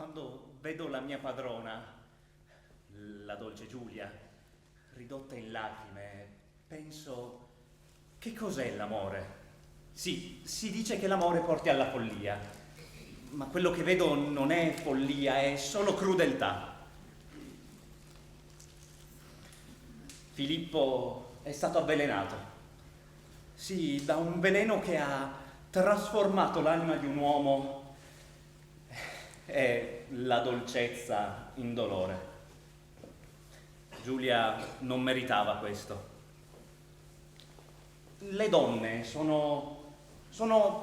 quando vedo la mia padrona, la dolce Giulia, ridotta in lacrime, penso: che cos'è l'amore? Sì, si dice che l'amore porti alla follia, ma quello che vedo non è follia, è solo crudeltà. Filippo è stato avvelenato. Sì, da un veleno che ha trasformato l'anima di un uomo e la dolcezza in dolore. Giulia non meritava questo. Le donne sono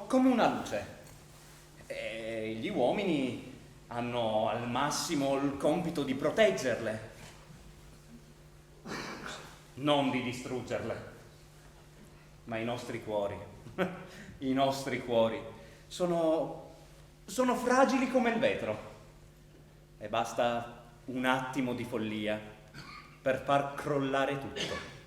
come una luce e gli uomini hanno al massimo il compito di proteggerle, non di distruggerle. Ma i nostri cuori, i nostri cuori sono fragili come il vetro e basta un attimo di follia per far crollare tutto.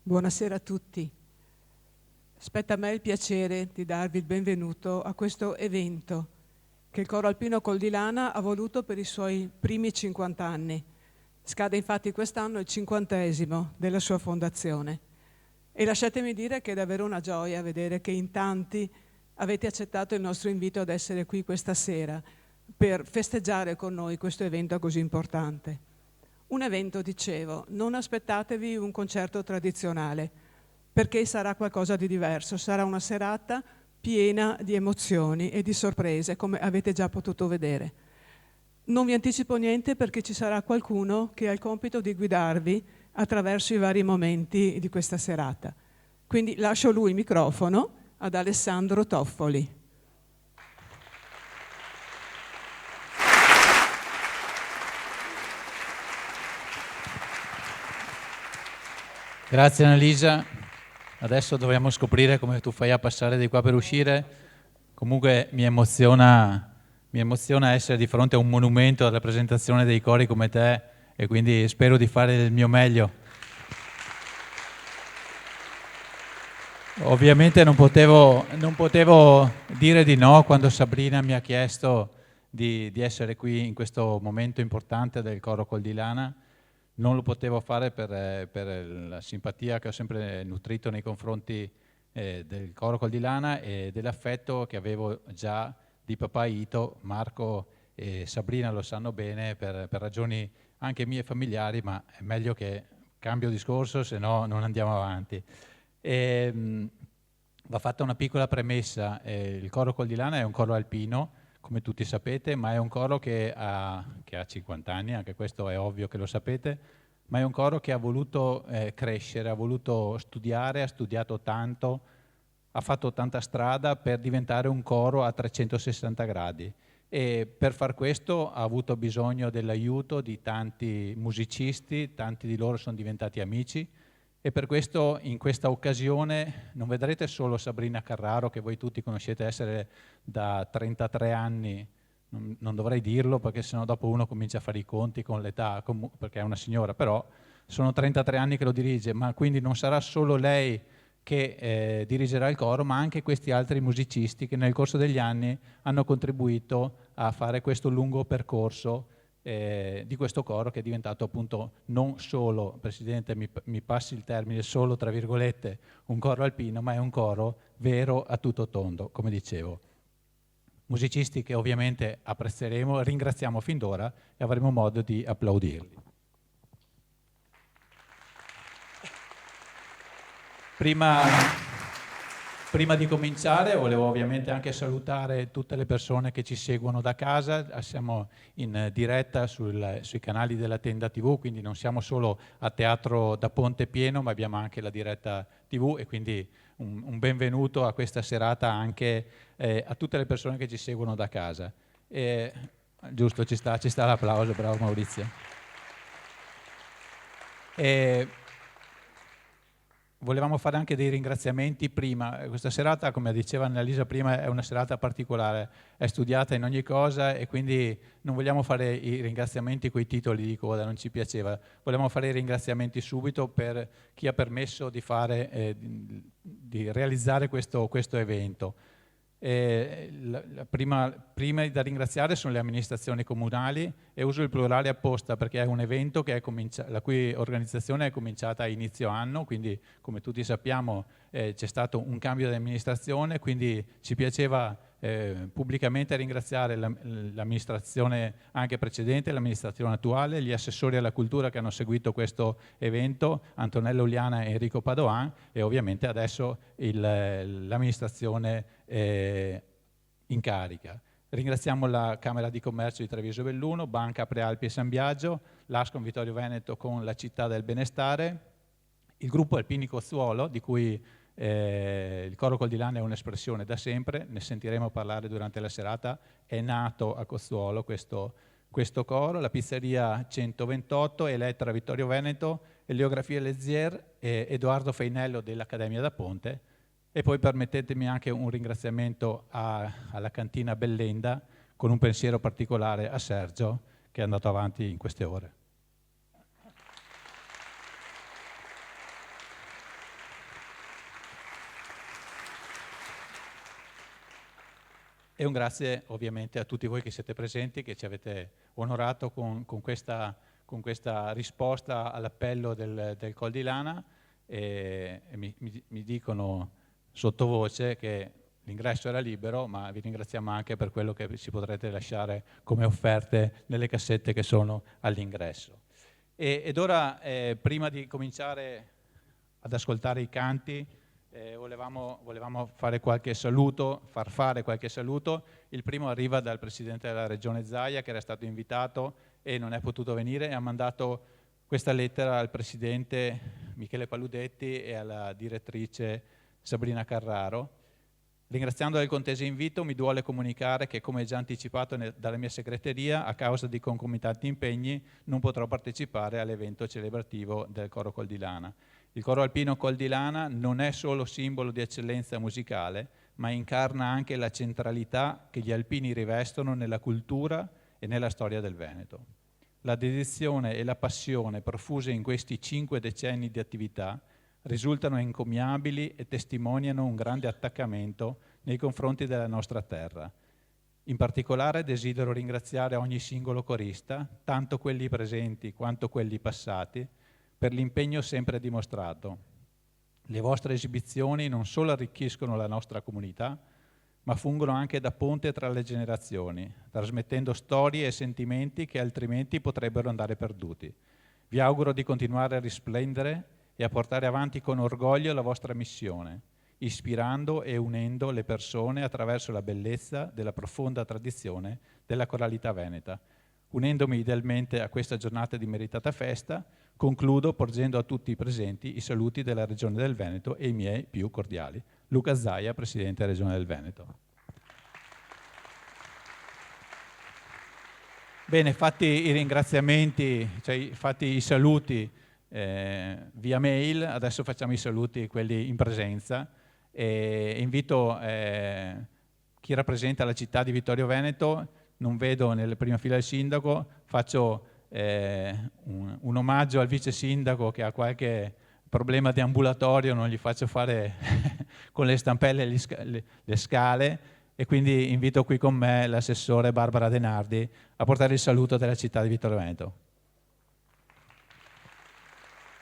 Buonasera a tutti. Spetta a me il piacere di darvi il benvenuto a questo evento che il Coro Alpino Col di Lana ha voluto per i suoi primi 50 anni. Scade infatti quest'anno il 50° della sua fondazione. E lasciatemi dire che è davvero una gioia vedere che in tanti avete accettato il nostro invito ad essere qui questa sera per festeggiare con noi questo evento così importante. Un evento, dicevo, non aspettatevi un concerto tradizionale, perché sarà qualcosa di diverso, sarà una serata piena di emozioni e di sorprese, come avete già potuto vedere. Non vi anticipo niente perché ci sarà qualcuno che ha il compito di guidarvi attraverso i vari momenti di questa serata. Quindi lascio lui il microfono ad Alessandro Toffoli. Grazie Annalisa, adesso dobbiamo scoprire come tu fai a passare di qua per uscire. Comunque mi emoziona essere di fronte a un monumento alla presentazione dei cori come te e quindi spero di fare il mio meglio. Ovviamente non potevo dire di no quando Sabrina mi ha chiesto di essere qui in questo momento importante del Coro Col di Lana. Non lo potevo fare per la simpatia che ho sempre nutrito nei confronti del Coro Col di Lana e dell'affetto che avevo già di papà Ito. Marco e Sabrina lo sanno bene per ragioni anche mie familiari, ma è meglio che cambio discorso, se no non andiamo avanti. Va fatta una piccola premessa, il Coro Col di Lana è un coro alpino, come tutti sapete, ma è un coro che ha 50 anni, anche questo è ovvio che lo sapete, ma è un coro che ha voluto crescere, ha voluto studiare, ha studiato tanto ha fatto tanta strada per diventare un coro a 360 gradi e per far questo ha avuto bisogno dell'aiuto di tanti musicisti, tanti di loro sono diventati amici e per questo in questa occasione non vedrete solo Sabrina Carraro, che voi tutti conoscete essere da 33 anni, non dovrei dirlo perché sennò dopo uno comincia a fare i conti con l'età, perché è una signora, però sono 33 anni che lo dirige, ma quindi non sarà solo lei che dirigerà il coro, ma anche questi altri musicisti che nel corso degli anni hanno contribuito a fare questo lungo percorso di questo coro che è diventato appunto non solo, Presidente mi passi il termine, solo tra virgolette un coro alpino, ma è un coro vero a tutto tondo, come dicevo. Musicisti che ovviamente apprezzeremo, ringraziamo fin d'ora e avremo modo di applaudirli. Prima di cominciare volevo ovviamente anche salutare tutte le persone che ci seguono da casa, siamo in diretta sui canali della Tenda TV, quindi non siamo solo a Teatro da Ponte Pieno, ma abbiamo anche la diretta TV e quindi un benvenuto a questa serata anche a tutte le persone che ci seguono da casa. Giusto, ci sta l'applauso, bravo Maurizio. Volevamo fare anche dei ringraziamenti prima. Questa serata, come diceva Annalisa prima, è una serata particolare, è studiata in ogni cosa e quindi non vogliamo fare i ringraziamenti coi titoli di coda, non ci piaceva. Vogliamo fare i ringraziamenti subito per chi ha permesso di realizzare questo evento. Prima da ringraziare sono le amministrazioni comunali e uso il plurale apposta perché è un evento la cui organizzazione è cominciata a inizio anno, quindi come tutti sappiamo c'è stato un cambio di amministrazione, quindi ci piaceva pubblicamente ringraziare l'amministrazione anche precedente, l'amministrazione attuale, gli assessori alla cultura che hanno seguito questo evento, Antonello Uliana e Enrico Padoan e ovviamente adesso l'amministrazione in carica. Ringraziamo la Camera di Commercio di Treviso Belluno, Banca Prealpi e San Biagio, l'Ascom Vittorio Veneto con la Città del Benestare, il gruppo Alpini Cozzuolo, di cui il Coro Col di Lana è un'espressione da sempre, ne sentiremo parlare durante la serata, è nato a Cozzuolo questo coro, la pizzeria 128, Elettra Vittorio Veneto, Eleografia Lezier, Edoardo Feinello dell'Accademia da Ponte e poi permettetemi anche un ringraziamento alla cantina Bellenda con un pensiero particolare a Sergio che è andato avanti in queste ore. E un grazie ovviamente a tutti voi che siete presenti, che ci avete onorato con questa risposta all'appello del Col di Lana e mi dicono sottovoce che l'ingresso era libero, ma vi ringraziamo anche per quello che ci potrete lasciare come offerte nelle cassette che sono all'ingresso. Ed ora, prima di cominciare ad ascoltare i canti, volevamo fare qualche saluto, far fare qualche saluto. Il primo arriva dal Presidente della Regione Zaia, che era stato invitato e non è potuto venire, e ha mandato questa lettera al Presidente Michele Paludetti e alla direttrice Sabrina Carraro. Ringraziando del contese invito, mi duole comunicare che, come già anticipato dalla mia segreteria, a causa di concomitanti impegni, non potrò partecipare all'evento celebrativo del Coro Col di Lana. Il Coro Alpino Col di Lana non è solo simbolo di eccellenza musicale, ma incarna anche la centralità che gli alpini rivestono nella cultura e nella storia del Veneto. La dedizione e la passione profuse in questi 5 decenni di attività risultano encomiabili e testimoniano un grande attaccamento nei confronti della nostra terra. In particolare desidero ringraziare ogni singolo corista, tanto quelli presenti quanto quelli passati, per l'impegno sempre dimostrato. Le vostre esibizioni non solo arricchiscono la nostra comunità, ma fungono anche da ponte tra le generazioni, trasmettendo storie e sentimenti che altrimenti potrebbero andare perduti. Vi auguro di continuare a risplendere e a portare avanti con orgoglio la vostra missione, ispirando e unendo le persone attraverso la bellezza della profonda tradizione della coralità veneta. Unendomi idealmente a questa giornata di meritata festa, concludo porgendo a tutti i presenti i saluti della Regione del Veneto e i miei più cordiali. Luca Zaia, Presidente della Regione del Veneto. Bene, fatti i ringraziamenti, cioè fatti i saluti via mail, adesso facciamo i saluti, quelli in presenza. Invito chi rappresenta la città di Vittorio Veneto, non vedo nella prima fila il sindaco, faccio un omaggio al vice sindaco che ha qualche problema di ambulatorio, non gli faccio fare con le stampelle le scale, e quindi invito qui con me l'assessore Barbara Denardi a portare il saluto della città di Vittorio Veneto.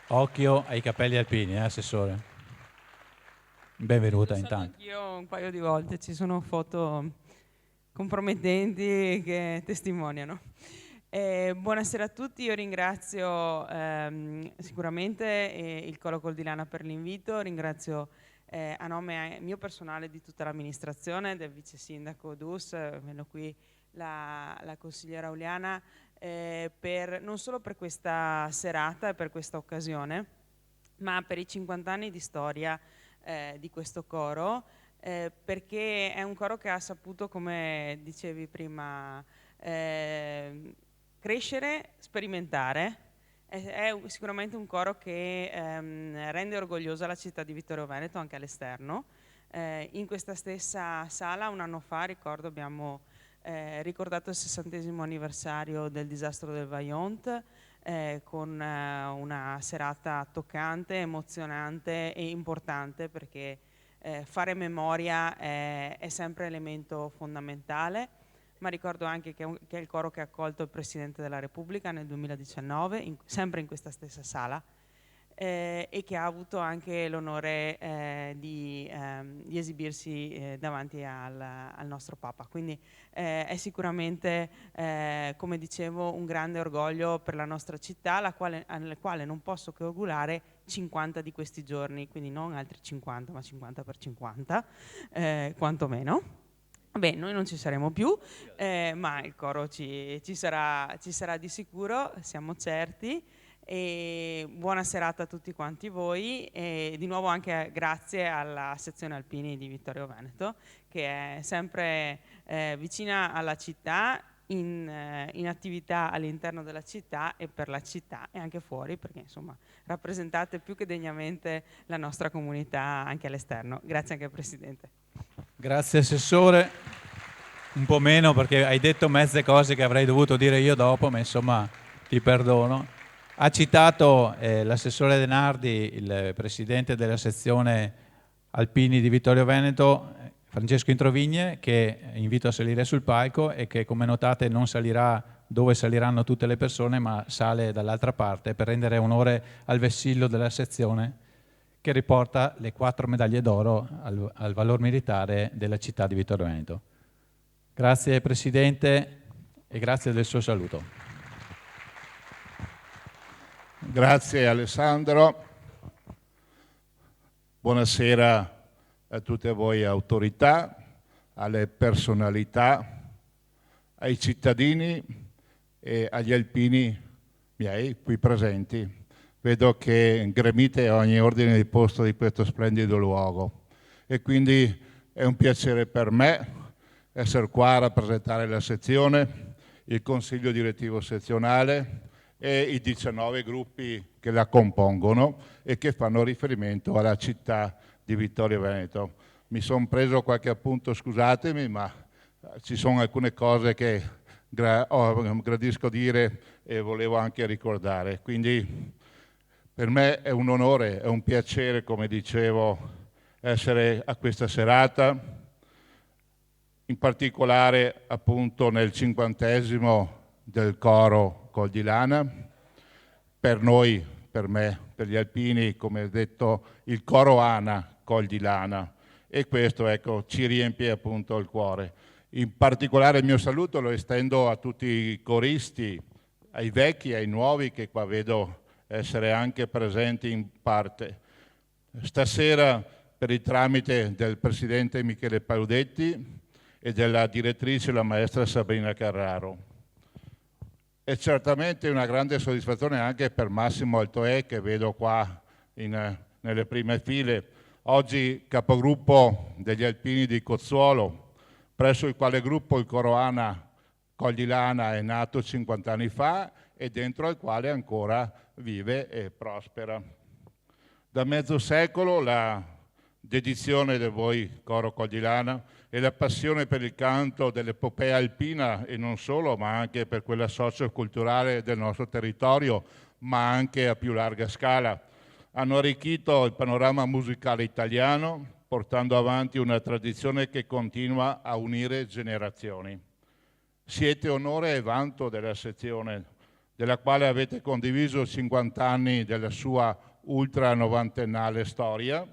Occhio ai capelli alpini, assessore. Benvenuta intanto. Anch'io un paio di volte, ci sono foto compromettenti che testimoniano. Buonasera a tutti, io ringrazio sicuramente il Coro Col di Lana per l'invito, ringrazio a nome mio personale di tutta l'amministrazione, del vice sindaco Dus, vedo qui la consigliera Uliana, non solo per questa serata e per questa occasione, ma per i 50 anni di storia di questo coro, perché è un coro che ha saputo, come dicevi prima, crescere, sperimentare. È sicuramente un coro che rende orgogliosa la città di Vittorio Veneto anche all'esterno. In questa stessa sala un anno fa, ricordo, abbiamo ricordato il 60° anniversario del disastro del Vajont, con una serata toccante, emozionante e importante, perché fare memoria è sempre elemento fondamentale. Ma ricordo anche che è il coro che ha accolto il Presidente della Repubblica nel 2019, sempre in questa stessa sala, e che ha avuto anche l'onore di esibirsi davanti al nostro Papa. Quindi è sicuramente, come dicevo, un grande orgoglio per la nostra città, alla quale non posso che augurare 50 di questi giorni, quindi non altri 50, ma 50 per 50, quantomeno. Beh, noi non ci saremo più, ma il coro ci sarà di sicuro, siamo certi. E buona serata a tutti quanti voi, e di nuovo anche grazie alla sezione alpini di Vittorio Veneto, che è sempre vicina alla città, in attività all'interno della città e per la città e anche fuori, perché insomma rappresentate più che degnamente la nostra comunità anche all'esterno. Grazie anche al Presidente. Grazie Assessore, un po' meno perché hai detto mezze cose che avrei dovuto dire io dopo, ma insomma ti perdono. Ha citato l'assessore Denardi, il presidente della sezione alpini di Vittorio Veneto, Francesco Introvigne, che invito a salire sul palco e che, come notate, non salirà dove saliranno tutte le persone, ma sale dall'altra parte per rendere onore al vessillo della sezione, che riporta le 4 medaglie d'oro al valor militare della città di Vittorio Veneto. Grazie Presidente e grazie del suo saluto. Grazie Alessandro. Buonasera a tutte voi autorità, alle personalità, ai cittadini e agli alpini miei qui presenti. Vedo che gremite ogni ordine di posto di questo splendido luogo e quindi è un piacere per me essere qua a rappresentare la sezione, il consiglio direttivo sezionale e i 19 gruppi che la compongono e che fanno riferimento alla città di Vittorio Veneto. Mi sono preso qualche appunto, scusatemi, ma ci sono alcune cose che gradisco dire e volevo anche ricordare. Quindi per me è un onore, è un piacere, come dicevo, essere a questa serata, in particolare appunto nel 50° del coro Col di Lana. Per noi, per me, per gli alpini, come detto, il coro Ana Col di Lana, e questo ecco ci riempie appunto il cuore. In particolare il mio saluto lo estendo a tutti i coristi, ai vecchi e ai nuovi che qua vedo essere anche presenti in parte. Stasera, per il tramite del Presidente Michele Paudetti e della direttrice, la maestra Sabrina Carraro. È certamente una grande soddisfazione anche per Massimo Altoè, che vedo qua nelle prime file. oggi capogruppo degli alpini di Cozzuolo, presso il quale gruppo il coro ANA Coglilana è nato 50 anni fa e dentro al quale ancora vive e prospera. Da mezzo secolo la dedizione del voi coro Coglilana e la passione per il canto dell'epopea alpina e non solo, ma anche per quella socioculturale del nostro territorio, ma anche a più larga scala, hanno arricchito il panorama musicale italiano, portando avanti una tradizione che continua a unire generazioni. Siete onore e vanto della sezione, della quale avete condiviso 50 anni della sua ultra novantennale storia,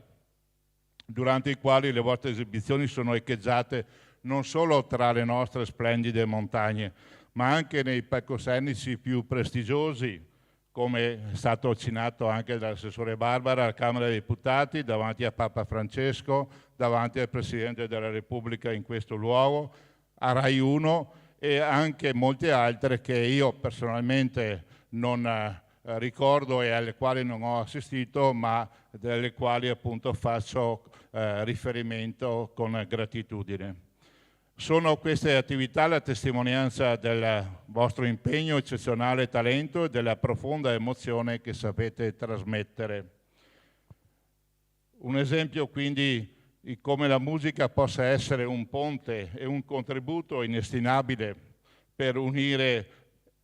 durante i quali le vostre esibizioni sono echeggiate non solo tra le nostre splendide montagne, ma anche nei palcoscenici più prestigiosi, come è stato accennato anche dall'assessore Barbara, alla Camera dei Deputati, davanti a Papa Francesco, davanti al Presidente della Repubblica in questo luogo, a Rai 1 e anche molte altre che io personalmente non ricordo e alle quali non ho assistito, ma delle quali appunto faccio riferimento con gratitudine. Sono queste attività la testimonianza del vostro impegno, eccezionale talento e della profonda emozione che sapete trasmettere. Un esempio quindi di come la musica possa essere un ponte e un contributo inestimabile per unire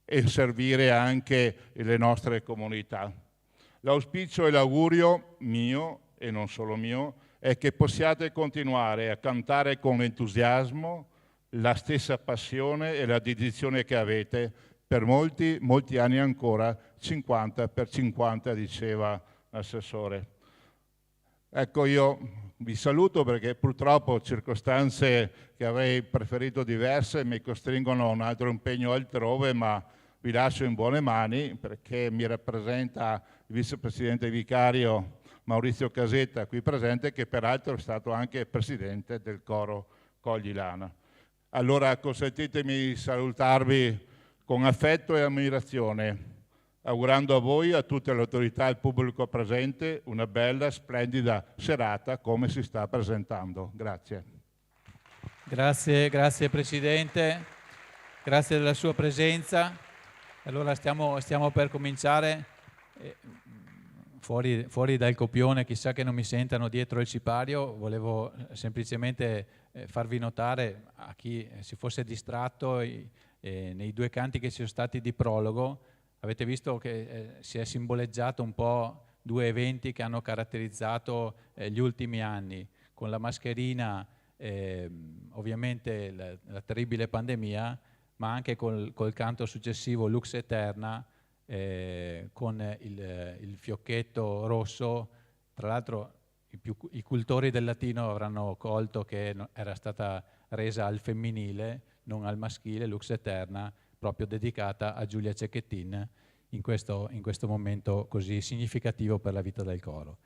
e servire anche le nostre comunità. L'auspicio e l'augurio mio, e non solo mio, è che possiate continuare a cantare con entusiasmo la stessa passione e la dedizione che avete per molti, molti anni ancora, 50 per 50, diceva l'assessore. Ecco, io vi saluto perché purtroppo circostanze che avrei preferito diverse mi costringono a un altro impegno altrove, ma vi lascio in buone mani perché mi rappresenta il vicepresidente vicario Maurizio Casetta qui presente, che peraltro è stato anche presidente del coro Coglilana. Allora consentitemi di salutarvi con affetto e ammirazione, augurando a voi, a tutte le autorità e al pubblico presente, una bella, splendida serata come si sta presentando. Grazie. Grazie Presidente, grazie della sua presenza. Allora stiamo per cominciare. Fuori dal copione, chissà che non mi sentano dietro il sipario, volevo semplicemente farvi notare a chi si fosse distratto nei due canti che ci sono stati di prologo, avete visto che si è simboleggiato un po' due eventi che hanno caratterizzato gli ultimi anni, con la mascherina ovviamente la terribile pandemia, ma anche col canto successivo Lux Eterna, con il fiocchetto rosso. Tra l'altro i cultori del latino avranno colto che era stata resa al femminile, non al maschile, Lux Eterna, proprio dedicata a Giulia Cecchettin in questo momento così significativo per la vita del coro.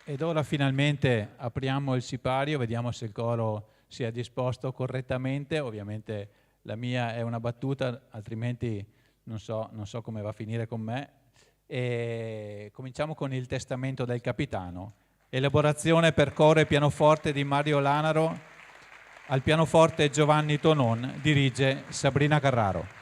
Ed ora finalmente apriamo il sipario, vediamo se il coro si è disposto correttamente. Ovviamente la mia è una battuta, altrimenti non so come va a finire con me. E cominciamo con il testamento del capitano. Elaborazione per coro e pianoforte di Mario Lanaro. Al pianoforte Giovanni Tonon, dirige Sabrina Carraro.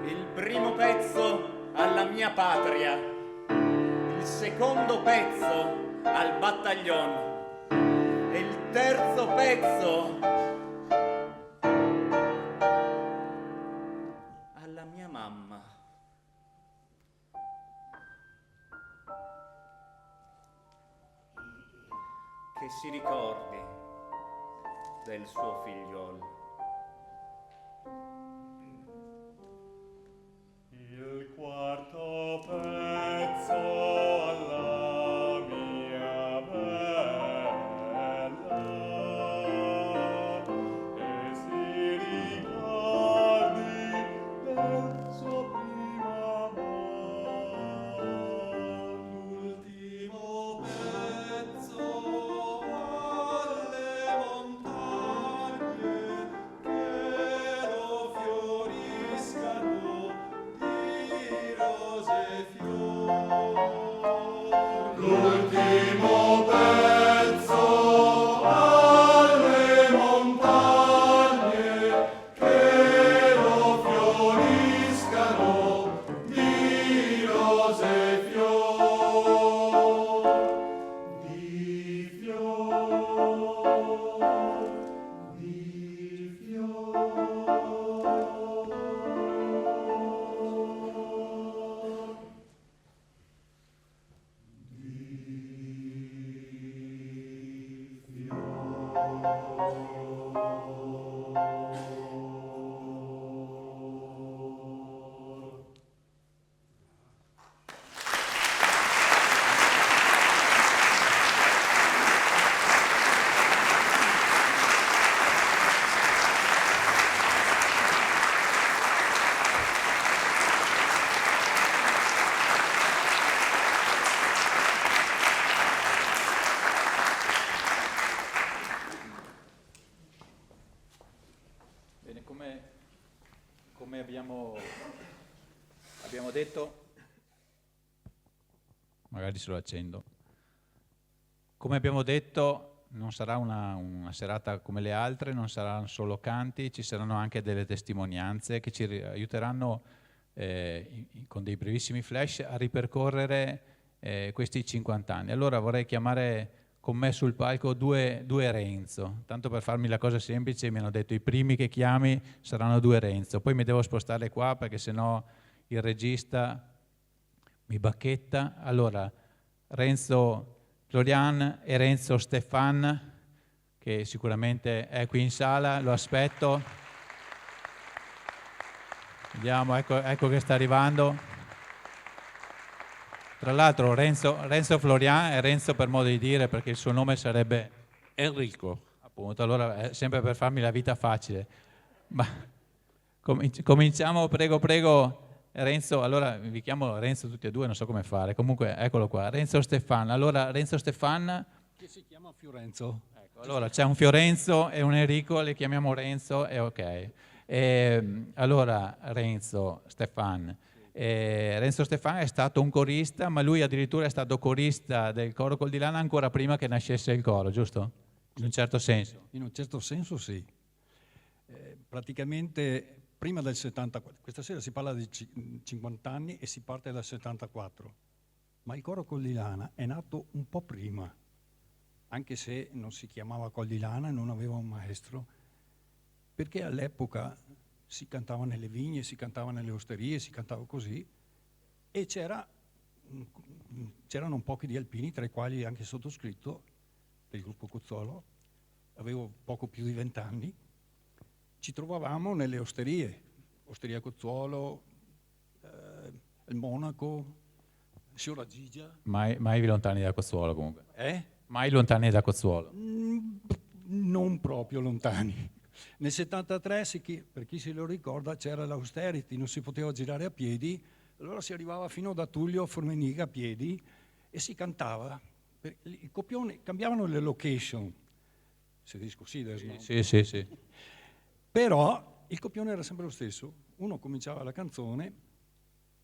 Il primo pezzo alla mia patria, il secondo pezzo al battaglion e il terzo pezzo alla mia mamma. Che si ricordi del suo figliolo. Il quarto pezzo alla mia bella, e si ricordi del suo primo amor. L'ultimo pezzo alle montagne che lo fioriscano di rose e fiori. L'ultimo pezzo alle montagne che lo fioriscano di rose e fiori. Di fiori, di fiori. Bene, come abbiamo detto, magari se lo accendo, come abbiamo detto non sarà una serata come le altre, non saranno solo canti, ci saranno anche delle testimonianze che ci aiuteranno con dei brevissimi flash a ripercorrere questi 50 anni. Allora vorrei chiamare con me sul palco due Renzo, tanto per farmi la cosa semplice mi hanno detto i primi che chiami saranno due Renzo, poi mi devo spostare qua perché sennò il regista mi bacchetta. Allora Renzo Florian e Renzo Stefan, che sicuramente è qui in sala, lo aspetto. Vediamo, ecco che sta arrivando. Tra l'altro Renzo Florian è Renzo per modo di dire, perché il suo nome sarebbe Enrico. appunto, allora è sempre per farmi la vita facile. Ma cominciamo, prego. Renzo, allora vi chiamo Renzo tutti e due, non so come fare. Comunque, eccolo qua, Renzo Stefan. Allora, Renzo Stefan... Che si chiama Fiorenzo. Ecco, allora, c'è un Fiorenzo e un Enrico, li chiamiamo Renzo e ok. Allora, Renzo Stefan. Renzo Stefan è stato un corista, ma lui addirittura è stato corista del coro Col di Lana ancora prima che nascesse il coro, giusto? In un certo senso. In un certo senso sì. Praticamente prima del 74, questa sera si parla di 50 anni e si parte dal 74, ma il coro Col di Lana è nato un po' prima, anche se non si chiamava Col di Lana, non aveva un maestro, perché all'epoca si cantava nelle vigne, si cantava nelle osterie, si cantava così, e c'erano pochi di alpini, tra i quali anche sottoscritto, del gruppo Cozzolo. Avevo poco più di 20 anni, ci trovavamo nelle osterie, Osteria Cozzolo, il Monaco, Sciora Gigia. Mai lontani da Cozzuolo comunque. Mai lontani da Cozzuolo. Non proprio lontani. Nel 73, per chi se lo ricorda, c'era l'austerity, non si poteva girare a piedi, allora si arrivava fino da Tullio Forminiga a piedi e si cantava. Il copione, cambiavano le location, si dice così adesso, no? Sì. Però il copione era sempre lo stesso. Uno cominciava la canzone,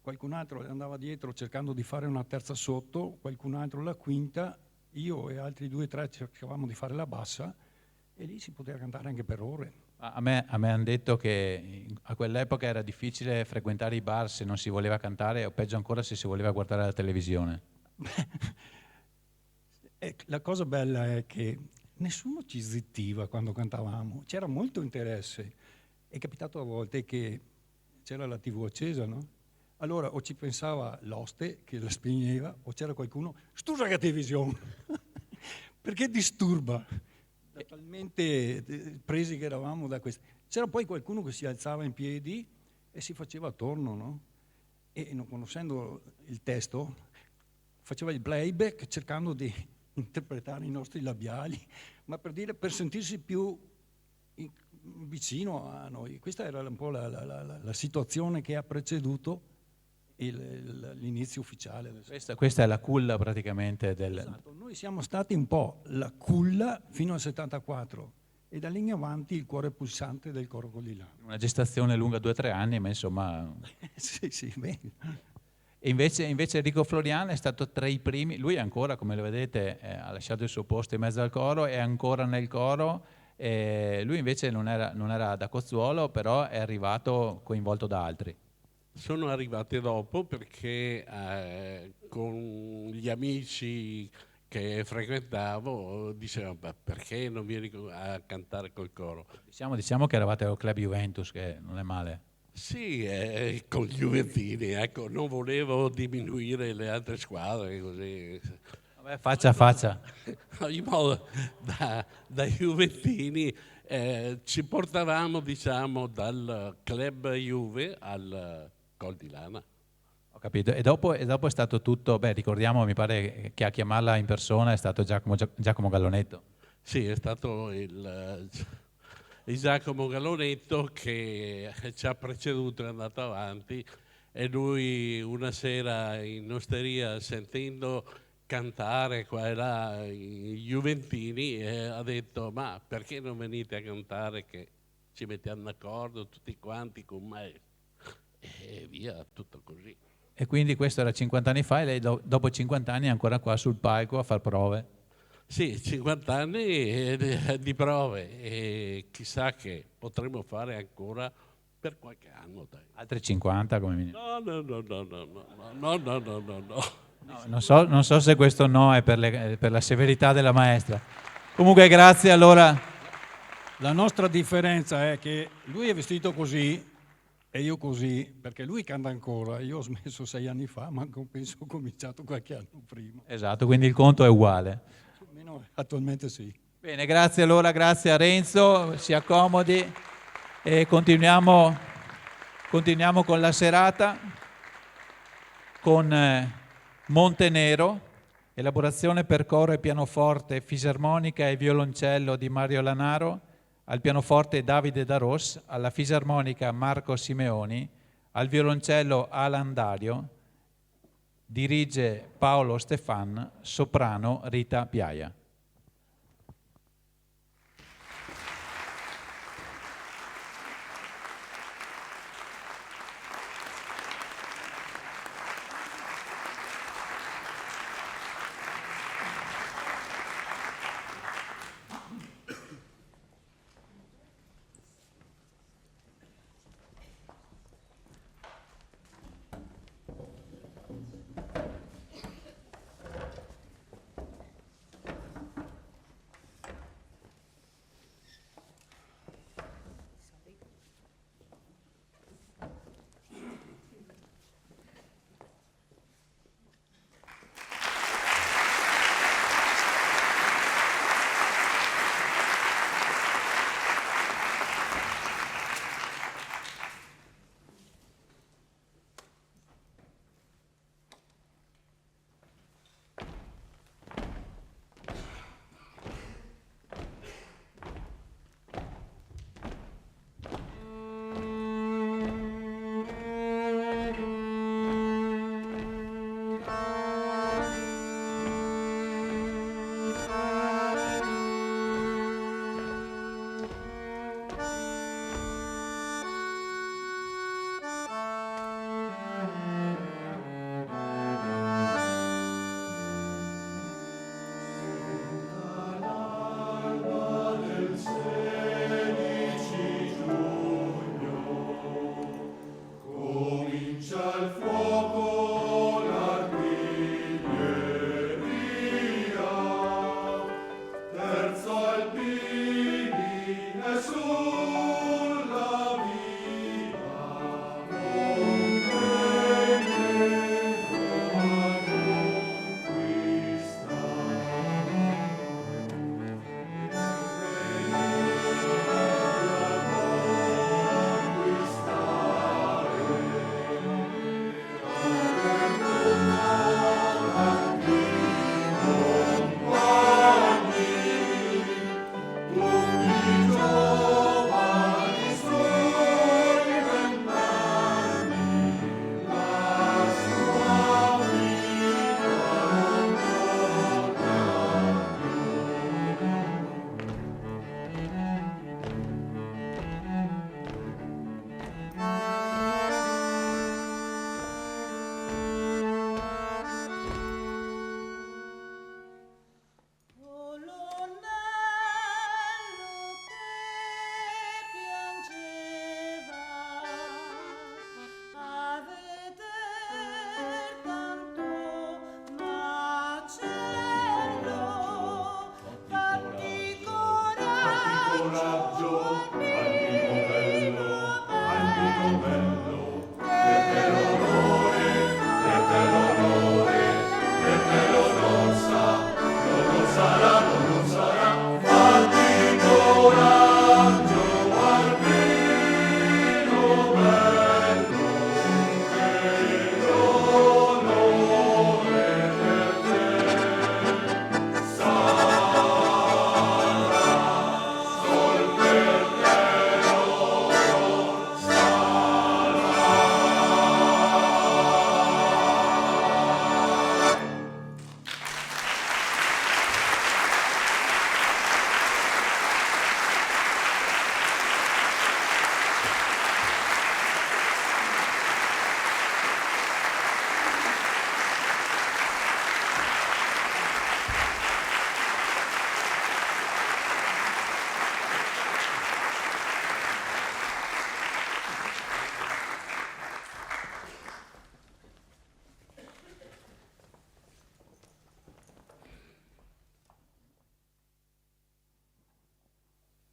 qualcun altro andava dietro cercando di fare una terza sotto, qualcun altro la quinta, io e altri 2 o 3 cercavamo di fare la bassa e lì si poteva cantare anche per ore. A me hanno detto che a quell'epoca era difficile frequentare i bar se non si voleva cantare, o peggio ancora se si voleva guardare la televisione. La cosa bella è che nessuno ci zittiva quando cantavamo, c'era molto interesse. È capitato a volte che c'era la TV accesa, no? Allora o ci pensava l'oste che la spegneva o c'era qualcuno, stusa che televisione, perché disturba. Talmente presi che eravamo da questo. C'era poi qualcuno che si alzava in piedi e si faceva attorno, no? E non conoscendo il testo faceva il playback cercando di interpretare i nostri labiali, ma per sentirsi più vicino a noi. Questa era un po' la situazione che ha preceduto l'inizio ufficiale. Questa è la culla praticamente del... Esatto. Noi siamo stati un po' la culla fino al 74 e da lì in avanti il cuore pulsante del coro Collilana. Una gestazione lunga 2 o 3 anni, ma insomma... sì, bene. E invece Enrico Florian è stato tra i primi, lui ancora, come lo vedete, ha lasciato il suo posto in mezzo al coro, è ancora nel coro, lui invece non era da Cozzuolo, però è arrivato coinvolto da altri. Sono arrivate dopo perché con gli amici che frequentavo dicevano perché non vieni a cantare col coro? Diciamo che eravate al Club Juventus, che non è male. Sì, con gli Juventini, ecco, non volevo diminuire le altre squadre così. Vabbè, faccia. In modo da Juventini ci portavamo, diciamo, dal Club Juve al Col di Lana. Ho capito. E dopo è stato tutto, ricordiamo, mi pare che a chiamarla in persona è stato Giacomo Gallonetto. Sì, è stato il Giacomo Gallonetto che ci ha preceduto, è andato avanti, e lui una sera in osteria, sentendo cantare qua e là i Juventini, ha detto ma perché non venite a cantare che ci mettiamo d'accordo tutti quanti con me, e via, tutto così. E quindi questo era 50 anni fa e lei dopo 50 anni è ancora qua sul palco a far prove. Sì, 50 anni di prove e chissà che potremo fare ancora per qualche anno. Dai. Altri 50 come minimo. No. Non so se questo no è per la severità della maestra. Comunque grazie allora. La nostra differenza è che lui è vestito così e io così, perché lui canta ancora, io ho smesso 6 anni fa, ma penso ho cominciato qualche anno prima. Esatto, quindi il conto è uguale. Almeno attualmente sì. Bene, grazie allora, grazie a Renzo, si accomodi e continuiamo con la serata con Montenero, elaborazione per coro e pianoforte, fisarmonica e violoncello di Mario Lanaro, al pianoforte Davide Daros, alla fisarmonica Marco Simeoni, al violoncello Alan Dario, dirige Paolo Stefan, soprano Rita Piaia.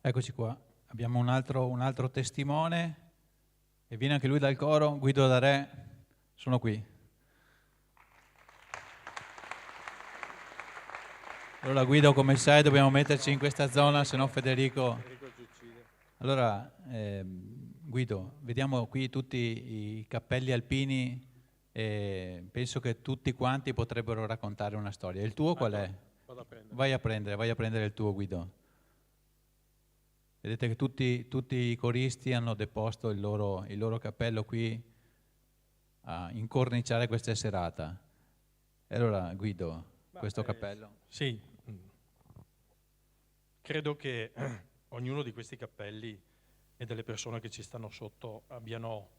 Eccoci qua, abbiamo un altro testimone e viene anche lui dal coro, Guido da Re, sono qui. Allora Guido, come sai, dobbiamo metterci in questa zona, se no Federico ci uccide. Allora, Guido, vediamo qui tutti i cappelli alpini e penso che tutti quanti potrebbero raccontare una storia. Il tuo qual è? Vado a prendere. Vai a prendere il tuo, Guido. Vedete che tutti i coristi hanno deposto il loro cappello qui a incorniciare questa serata. E allora, Guido, questo cappello? Sì, credo che ognuno di questi cappelli e delle persone che ci stanno sotto abbiano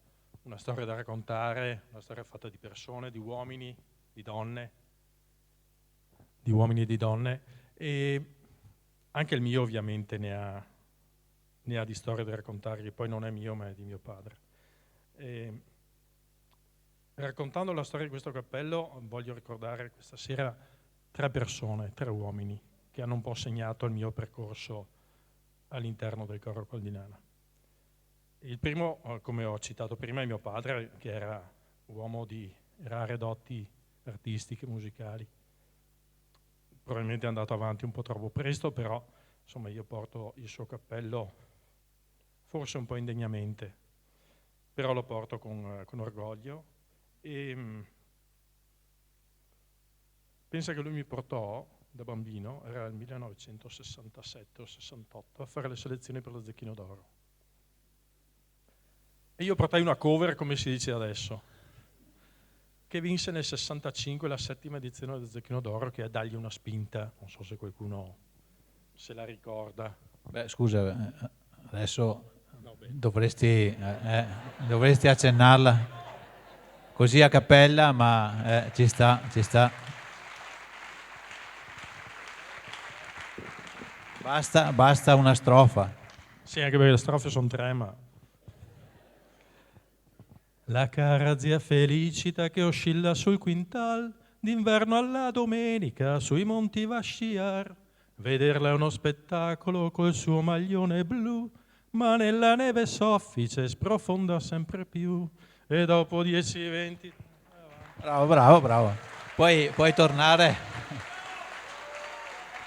una storia da raccontare, una storia fatta di persone, di uomini, di donne, e anche il mio ovviamente ne ha di storie da raccontare, che poi non è mio ma è di mio padre. Raccontando la storia di questo cappello voglio ricordare questa sera 3 persone, 3 uomini che hanno un po' segnato il mio percorso all'interno del coro Col di Lana. Il primo, come ho citato prima, è mio padre, che era uomo di rare doti artistiche, musicali. Probabilmente è andato avanti un po' troppo presto, però insomma io porto il suo cappello forse un po' indegnamente, però lo porto con orgoglio. E pensa che lui mi portò da bambino, era il 1967 o 68, a fare le selezioni per lo Zecchino d'Oro. E io portai una cover, come si dice adesso, che vinse nel 65 la 7ª edizione del Zecchino d'Oro, che è Dagli una spinta, non so se qualcuno se la ricorda. Beh, scusa, adesso dovresti accennarla così a cappella, ma ci sta. Basta una strofa. Sì, anche perché le strofe sono 3, ma... La cara zia Felicita che oscilla sul quintal, d'inverno alla domenica sui monti va a sciar. Vederla è uno spettacolo col suo maglione blu, ma nella neve soffice sprofonda sempre più. E dopo 10-20... Bravo.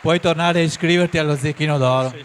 Puoi tornare a iscriverti allo Zecchino d'Oro, Sì.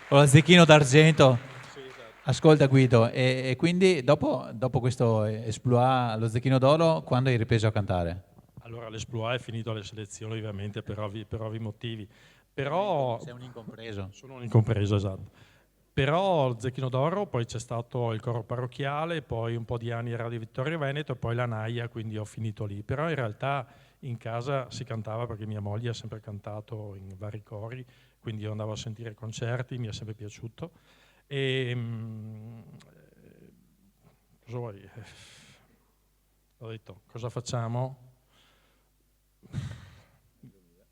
o allo Zecchino d'Argento. Sì, esatto. Ascolta Guido, e quindi dopo questo esploit allo Zecchino d'Oro, quando hai ripreso a cantare? Allora l'esploit è finito alle selezioni ovviamente per ovvi motivi. Però... Sei un incompreso. Sono un incompreso, esatto. Però il Zecchino d'Oro, poi c'è stato il coro parrocchiale, poi un po' di anni Radio Vittorio Veneto e poi la Naia, quindi ho finito lì. Però in realtà in casa si cantava perché mia moglie ha sempre cantato in vari cori, quindi io andavo a sentire concerti, mi è sempre piaciuto. E cosa vuoi? Ho detto, cosa facciamo?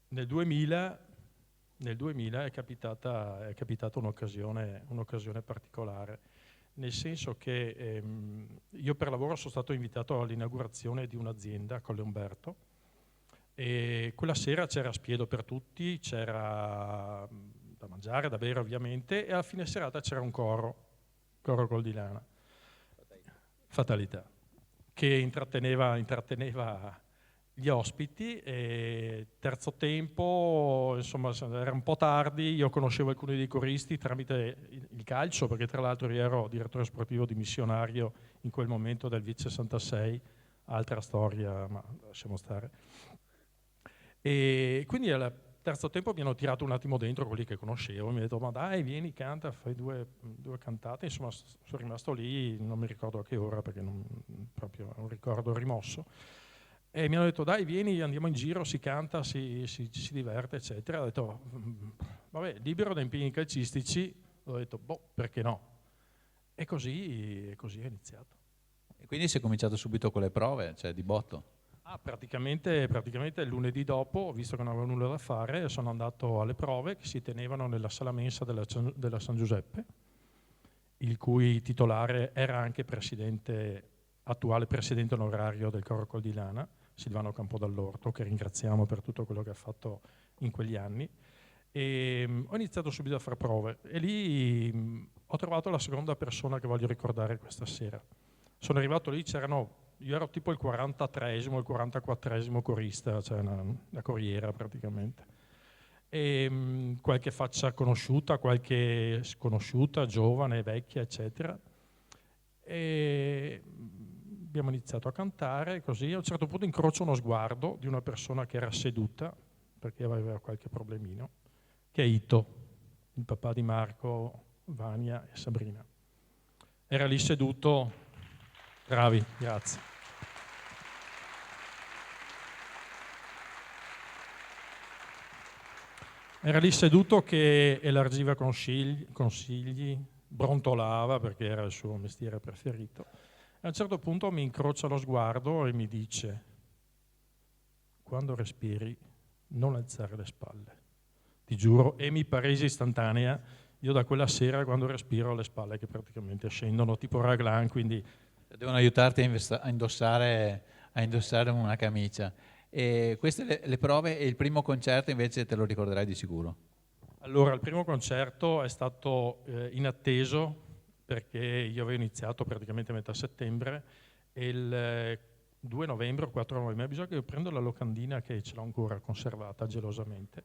Nel 2000 è capitata un'occasione particolare, nel senso che io per lavoro sono stato invitato all'inaugurazione di un'azienda, Colle Umberto, e quella sera c'era spiedo per tutti, c'era da mangiare, da bere ovviamente, e alla fine serata c'era un coro Col di Lana, Fatalità, che intratteneva gli ospiti. E terzo tempo, insomma, era un po' tardi, io conoscevo alcuni dei coristi tramite il calcio, perché tra l'altro io ero direttore sportivo di Missionario in quel momento del Vice 66, altra storia, ma lasciamo stare. E quindi al terzo tempo mi hanno tirato un attimo dentro quelli che conoscevo, mi hanno detto ma dai vieni, canta, fai due cantate, insomma sono rimasto lì, non mi ricordo a che ora perché proprio è un ricordo rimosso. E mi hanno detto dai vieni, andiamo in giro, si canta, si diverte eccetera. Ho detto vabbè, libero da impegni calcistici, ho detto perché no? E così è iniziato. E quindi si è cominciato subito con le prove, cioè di botto? Praticamente il lunedì dopo, visto che non avevo nulla da fare, sono andato alle prove che si tenevano nella sala mensa della San Giuseppe, il cui titolare era anche attuale presidente onorario del coro Col di Lana, Silvano Campodall'Orto, che ringraziamo per tutto quello che ha fatto in quegli anni. E ho iniziato subito a fare prove e lì ho trovato la seconda persona che voglio ricordare questa sera. Sono arrivato lì, io ero tipo il 43esimo, il 44esimo corista, cioè una corriera praticamente. E qualche faccia conosciuta, qualche sconosciuta, giovane, vecchia, eccetera. E abbiamo iniziato a cantare così. A un certo punto incrocio uno sguardo di una persona che era seduta, perché aveva qualche problemino, che è Ito, il papà di Marco, Vania e Sabrina. Era lì seduto, bravi, grazie. Era lì seduto che elargiva consigli, brontolava perché era il suo mestiere preferito. A un certo punto mi incrocia lo sguardo e mi dice: quando respiri non alzare le spalle. Ti giuro, e mi paresi istantanea. Io da quella sera quando respiro ho le spalle che praticamente scendono tipo raglan, quindi... Devono aiutarti a indossare una camicia. E queste le prove e il primo concerto invece te lo ricorderai di sicuro? Allora, il primo concerto è stato inatteso perché io avevo iniziato praticamente a metà settembre e il 2 novembre o 4 novembre bisogna che io prendo la locandina che ce l'ho ancora conservata gelosamente.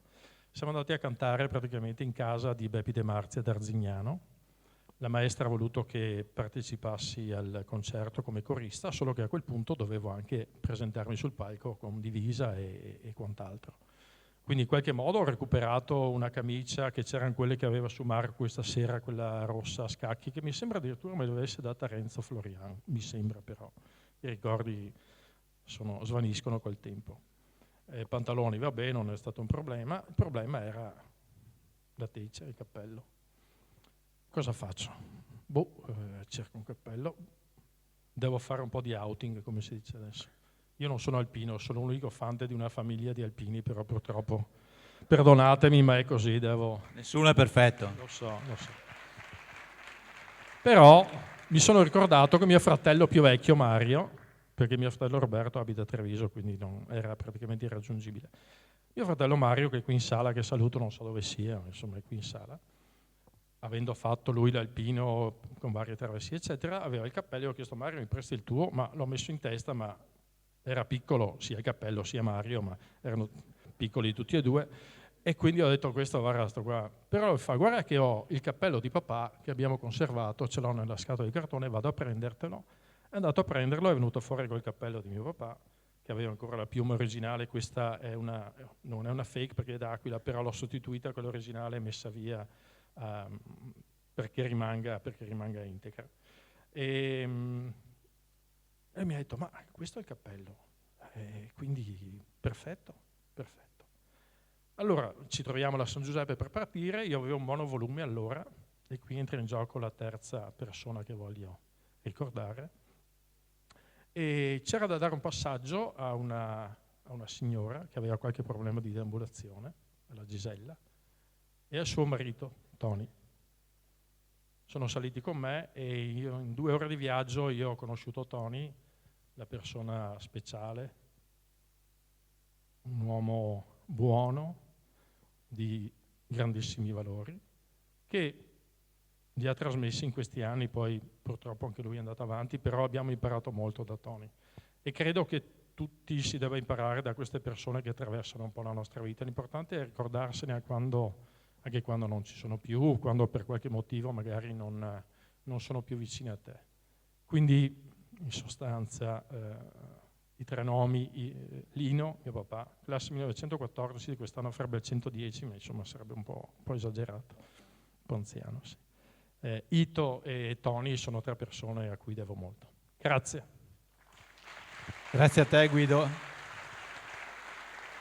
Siamo andati a cantare praticamente in casa di Beppi De Marzi ad Arzignano. La maestra ha voluto che partecipassi al concerto come corista, solo che a quel punto dovevo anche presentarmi sul palco con divisa e quant'altro. Quindi in qualche modo ho recuperato una camicia che c'erano quelle che aveva su Marco questa sera, quella rossa a scacchi, che mi sembra addirittura me l'avesse data Renzo Florian, mi sembra però. I ricordi svaniscono col tempo. Pantaloni, vabbè, non è stato un problema. Il problema era la teccia, il cappello. Cosa faccio? Cerco un cappello. Devo fare un po' di outing, come si dice adesso. Io non sono alpino, sono l'unico fante di una famiglia di alpini, però purtroppo, perdonatemi, ma è così, Nessuno è perfetto. Lo so. Però mi sono ricordato che mio fratello più vecchio, Mario, perché mio fratello Roberto abita a Treviso, quindi non era praticamente irraggiungibile. Mio fratello Mario, che è qui in sala, che saluto, non so dove sia, insomma è qui in sala, avendo fatto lui l'alpino con varie travessie, eccetera, aveva il cappello, ho chiesto a Mario, mi presti il tuo, ma l'ho messo in testa, ma era piccolo, sia il cappello sia Mario, ma erano piccoli tutti e due, e quindi ho detto questo, guarda, sto qua. Però fa, guarda che ho il cappello di papà che abbiamo conservato, ce l'ho nella scatola di cartone, vado a prendertelo. È andato a prenderlo, è venuto fuori col cappello di mio papà, che aveva ancora la piuma originale, questa non è una fake perché è d'Aquila, però l'ho sostituita a quella originale e messa via perché rimanga integra. E mi ha detto, ma questo è il cappello, quindi perfetto. Allora ci troviamo alla San Giuseppe per partire, io avevo un monovolume allora, e qui entra in gioco la terza persona che voglio ricordare. E c'era da dare un passaggio a una signora che aveva qualche problema di deambulazione, la Gisella, e al suo marito, Tony. Sono saliti con me e io, in 2 ore di viaggio io ho conosciuto Tony, la persona speciale, un uomo buono, di grandissimi valori, che li ha trasmessi in questi anni, poi purtroppo anche lui è andato avanti, però abbiamo imparato molto da Tony. E credo che tutti si debba imparare da queste persone che attraversano un po' la nostra vita. L'importante è ricordarsene anche quando non ci sono più, quando per qualche motivo magari non sono più vicini a te. Quindi, in sostanza, i 3 nomi, Lino, mio papà, classe 1914, di quest'anno farebbe il 110, ma insomma sarebbe un po' esagerato, un po' anziano, sì. Ito e Tony sono 3 persone a cui devo molto. Grazie. Grazie a te Guido.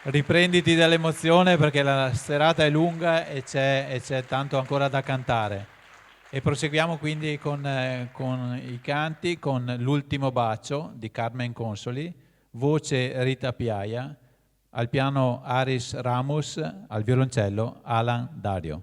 Riprenditi dall'emozione perché la serata è lunga e c'è tanto ancora da cantare. E proseguiamo quindi con i canti, con l'ultimo bacio di Carmen Consoli, voce Rita Piaia, al piano Aris Ramos, al violoncello Alan Dario.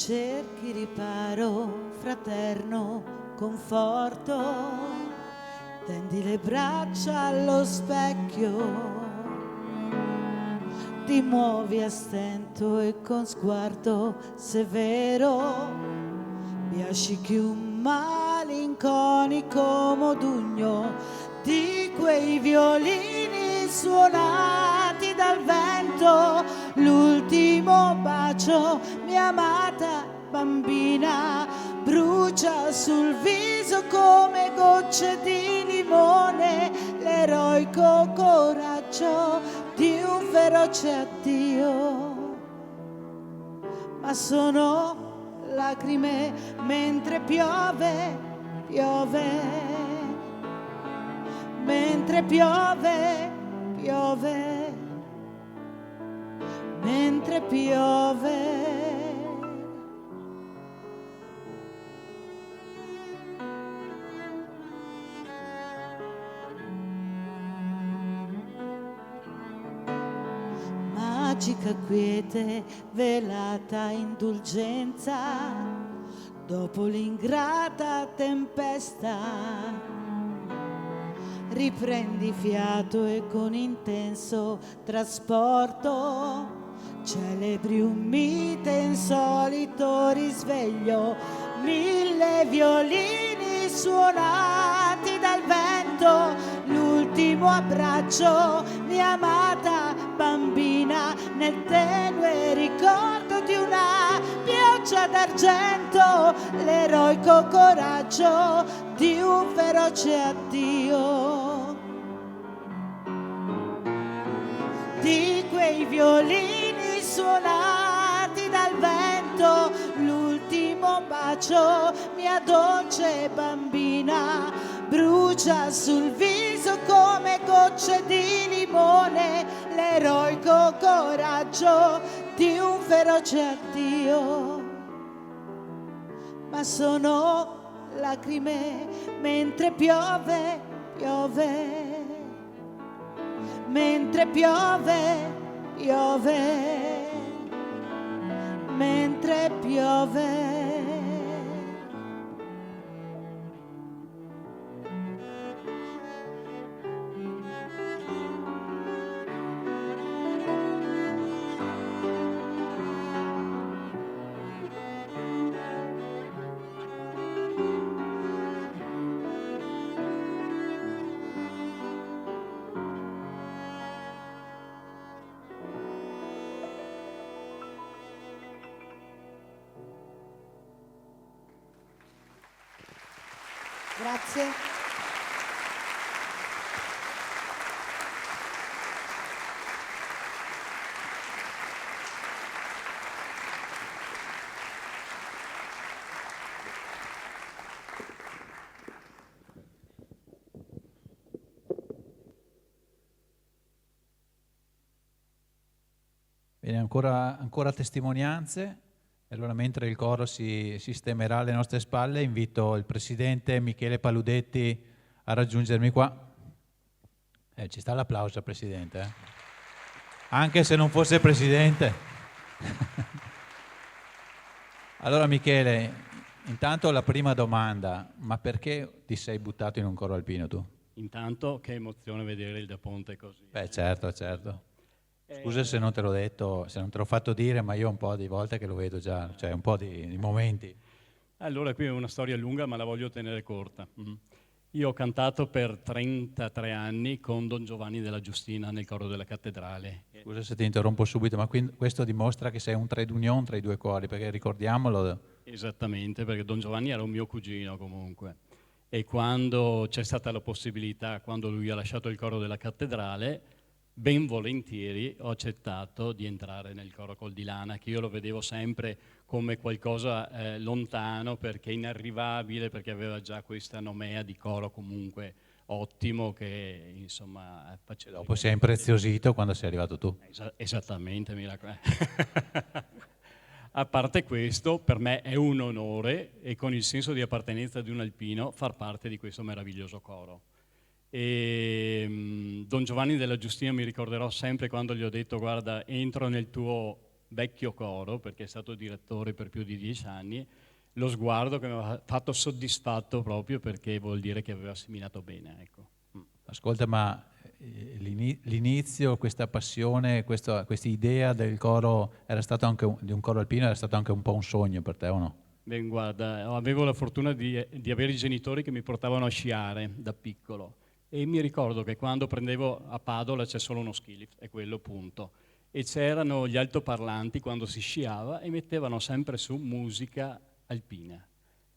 cerchi riparo, fraterno, conforto, tendi le braccia allo specchio, ti muovi a stento e con sguardo severo, biascichi un malinconico modugno di quei violini suonati dal vento. L'ultimo bacio, mia amata bambina, brucia sul viso come gocce di limone, l'eroico coraggio di un feroce addio. Ma sono lacrime mentre piove, piove, mentre piove, piove, mentre piove. Magica quiete, velata indulgenza, dopo l'ingrata tempesta, riprendi fiato e con intenso trasporto celebri un mite insolito risveglio, 1000 violini suonati dal vento, l'ultimo abbraccio, mia amata bambina, nel tenue ricordo di una pioggia d'argento, l'eroico coraggio di un feroce addio. Di quei violini suonati dal vento, l'ultimo bacio, mia dolce bambina, brucia sul viso come gocce di limone, l'eroico coraggio di un feroce addio. Ma sono lacrime mentre piove, piove, mentre piove, piove, mentre piove. Grazie. Bene, ancora testimonianze. Allora, mentre il coro si sistemerà alle nostre spalle, invito il presidente Michele Paludetti a raggiungermi qua. Ci sta l'applauso, presidente. Anche se non fosse presidente. Allora, Michele, intanto la prima domanda, ma perché ti sei buttato in un coro alpino tu? Intanto, che emozione vedere il Da Ponte così. Beh, certo, certo. Scusa se non te l'ho detto, se non te l'ho fatto dire, ma io un po' di volte che lo vedo già, cioè un po' di momenti. Allora, qui è una storia lunga, ma la voglio tenere corta. Io ho cantato per 33 anni con Don Giovanni della Giustina nel coro della cattedrale. Scusa se ti interrompo subito, ma questo dimostra che sei un trade union tra i due cori, perché ricordiamolo. Esattamente, perché Don Giovanni era un mio cugino comunque. E quando c'è stata la possibilità, quando lui ha lasciato il coro della cattedrale, ben volentieri ho accettato di entrare nel coro col di Lana, che io lo vedevo sempre come qualcosa lontano, perché inarrivabile, perché aveva già questa nomea di coro comunque ottimo che insomma faceva. Dopo sei impreziosito quando sei arrivato tu. Esattamente, A parte questo, per me è un onore, e con il senso di appartenenza di un alpino, far parte di questo meraviglioso coro. E Don Giovanni della Giustina mi ricorderò sempre quando gli ho detto: guarda, entro nel tuo vecchio coro, perché è stato direttore per più di 10 anni, lo sguardo che mi aveva fatto soddisfatto proprio perché vuol dire che aveva seminato bene. Ecco. Ascolta, ma l'inizio, questa passione, questa idea del coro era stato anche di un coro alpino, era stato anche un po' un sogno per te o no? Ben, guarda, avevo la fortuna di avere i genitori che mi portavano a sciare da piccolo e mi ricordo che quando prendevo a Padola c'è solo uno ski lift, è quello punto, e c'erano gli altoparlanti quando si sciava e mettevano sempre su musica alpina.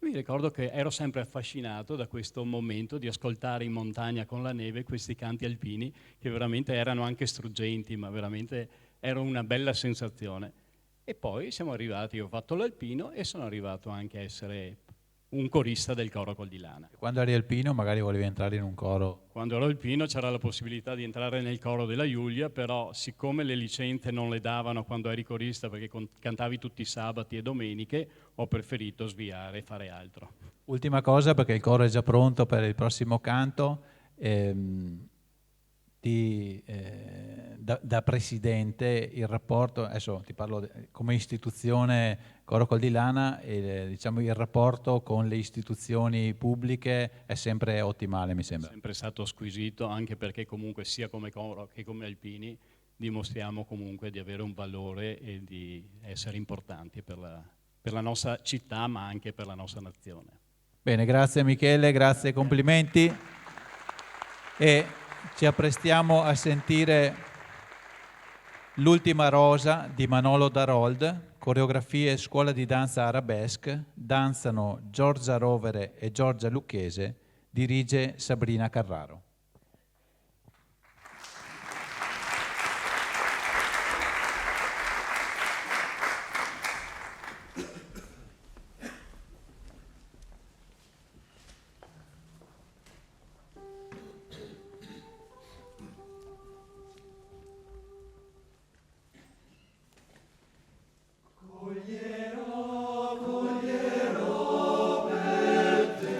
Mi ricordo che ero sempre affascinato da questo momento di ascoltare in montagna con la neve questi canti alpini che veramente erano anche struggenti, ma veramente era una bella sensazione. E poi siamo arrivati, ho fatto l'alpino e sono arrivato anche a essere un corista del coro Col di Lana. Quando eri alpino magari volevi entrare in un coro? Quando ero alpino c'era la possibilità di entrare nel coro della Giulia, però siccome le licenze non le davano quando eri corista perché cantavi tutti i sabati e domeniche, ho preferito sviare e fare altro. Ultima cosa, perché il coro è già pronto per il prossimo canto. Da presidente il rapporto, adesso ti parlo come istituzione Coro Col di Lana, diciamo il rapporto con le istituzioni pubbliche è sempre ottimale, mi sembra. È sempre stato squisito, anche perché comunque sia come coro che come alpini dimostriamo comunque di avere un valore e di essere importanti per la nostra città ma anche per la nostra nazione. Bene, grazie Michele, grazie, complimenti. E ci apprestiamo a sentire l'ultima rosa di Manolo Darold, coreografie Scuola di Danza Arabesque, danzano Giorgia Rovere e Giorgia Lucchese, dirige Sabrina Carraro. Coglierò per te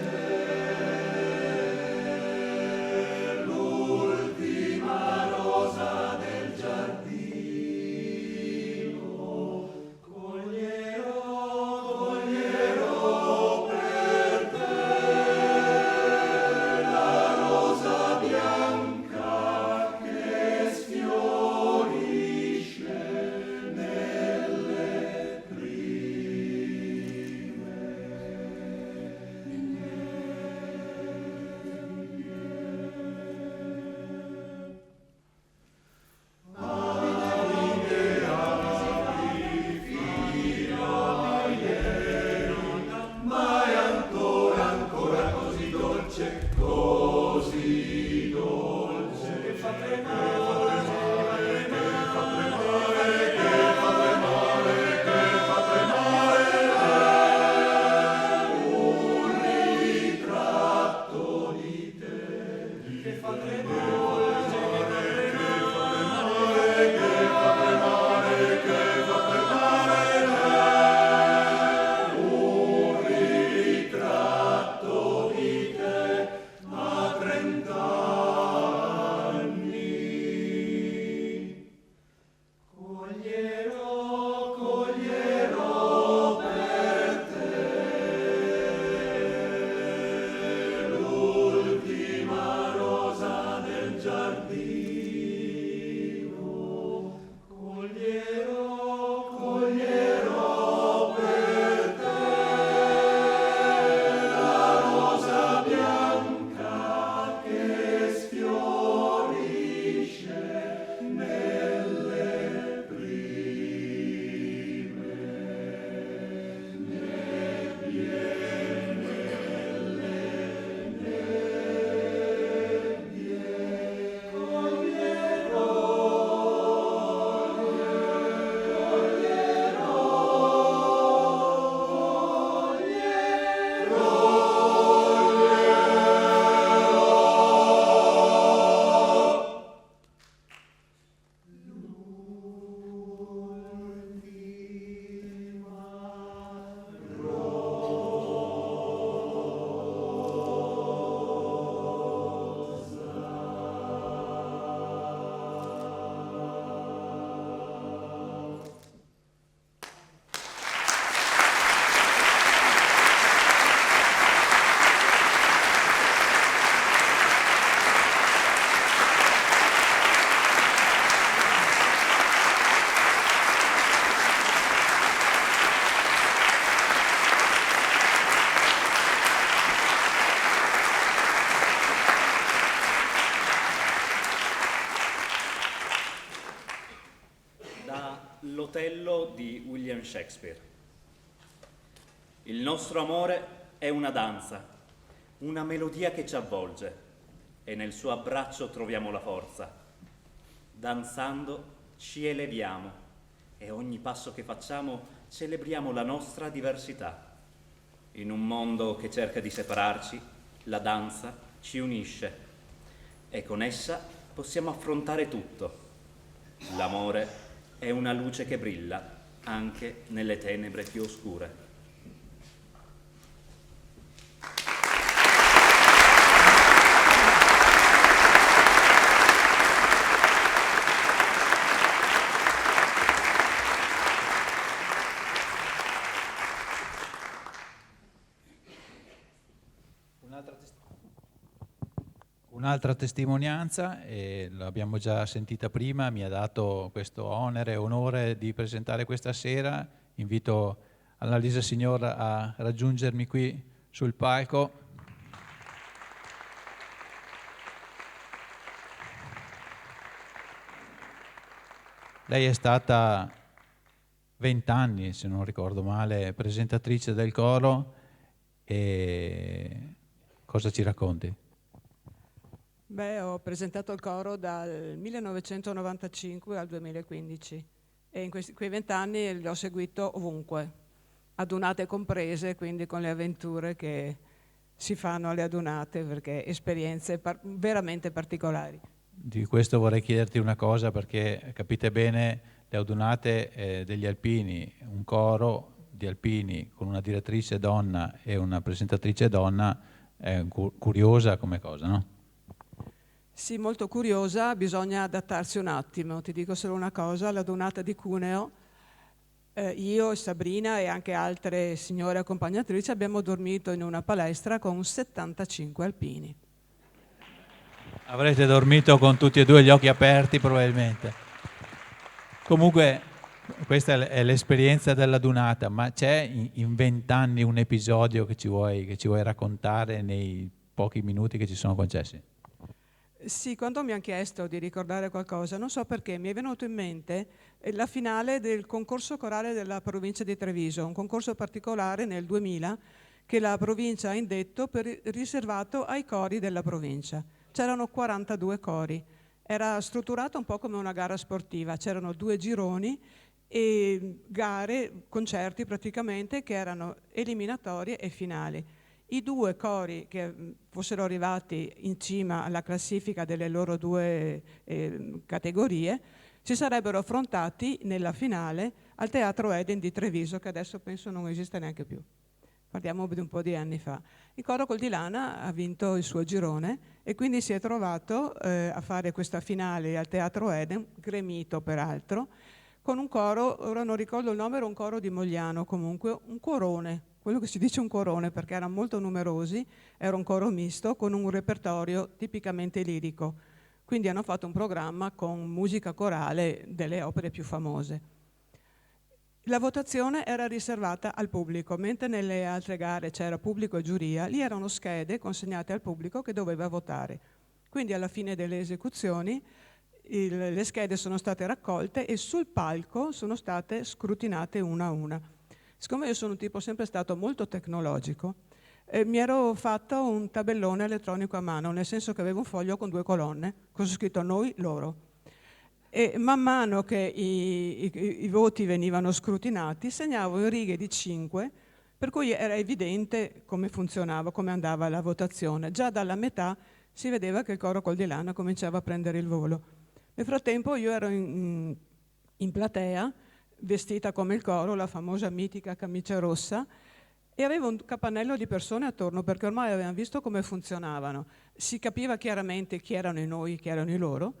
Shakespeare. Il nostro amore è una danza, una melodia che ci avvolge e nel suo abbraccio troviamo la forza. Danzando ci eleviamo e ogni passo che facciamo celebriamo la nostra diversità. In un mondo che cerca di separarci, la danza ci unisce e con essa possiamo affrontare tutto. L'amore è una luce che brilla anche nelle tenebre più oscure. Un'altra testimonianza, e l'abbiamo già sentita prima, mi ha dato questo onere e onore di presentare questa sera. Invito Annalisa Signor a raggiungermi qui sul palco. Lei è stata 20 anni, se non ricordo male, presentatrice del coro. E cosa ci racconti? Beh, ho presentato il coro dal 1995 al 2015 e in quei 20 anni li ho seguito ovunque, adunate comprese, quindi con le avventure che si fanno alle adunate, perché esperienze veramente particolari. Di questo vorrei chiederti una cosa, perché capite bene, le adunate degli alpini, un coro di alpini con una direttrice donna e una presentatrice donna, è curiosa come cosa, no? Sì, molto curiosa, bisogna adattarsi un attimo. Ti dico solo una cosa, all'adunata di Cuneo, io e Sabrina e anche altre signore accompagnatrici abbiamo dormito in una palestra con 75 alpini. Avrete dormito con tutti e due gli occhi aperti probabilmente. Comunque questa è l'esperienza dell'adunata, ma c'è in 20 anni un episodio che ci vuoi raccontare nei pochi minuti che ci sono concessi? Sì, quando mi hanno chiesto di ricordare qualcosa, non so perché, mi è venuto in mente la finale del concorso corale della provincia di Treviso, un concorso particolare nel 2000 che la provincia ha indetto riservato ai cori della provincia. C'erano 42 cori, era strutturato un po' come una gara sportiva, c'erano 2 gironi e gare, concerti praticamente, che erano eliminatorie e finali. I 2 cori che fossero arrivati in cima alla classifica delle loro 2 categorie si sarebbero affrontati nella finale al Teatro Eden di Treviso, che adesso penso non esiste neanche più. Parliamo di un po' di anni fa. Il coro Coldilana ha vinto il suo girone e quindi si è trovato a fare questa finale al Teatro Eden, gremito peraltro, con un coro, ora non ricordo il nome, era un coro di Mogliano comunque, un corone, quello che si dice un corone perché erano molto numerosi, era un coro misto con un repertorio tipicamente lirico. Quindi hanno fatto un programma con musica corale delle opere più famose. La votazione era riservata al pubblico, mentre nelle altre gare c'era pubblico e giuria, lì erano schede consegnate al pubblico che doveva votare. Quindi alla fine delle esecuzioni le schede sono state raccolte e sul palco sono state scrutinate una a una. Siccome io sono un tipo sempre stato molto tecnologico, mi ero fatto un tabellone elettronico a mano, nel senso che avevo un foglio con 2 colonne, con scritto noi, loro. E man mano che i voti venivano scrutinati, segnavo in righe di 5, per cui era evidente come funzionava, come andava la votazione. Già dalla metà si vedeva che il coro Coldilana cominciava a prendere il volo. Nel frattempo io ero in platea, vestita come il coro, la famosa mitica camicia rossa, e avevo un capannello di persone attorno perché ormai avevano visto come funzionavano. Si capiva chiaramente chi erano i noi, chi erano i loro,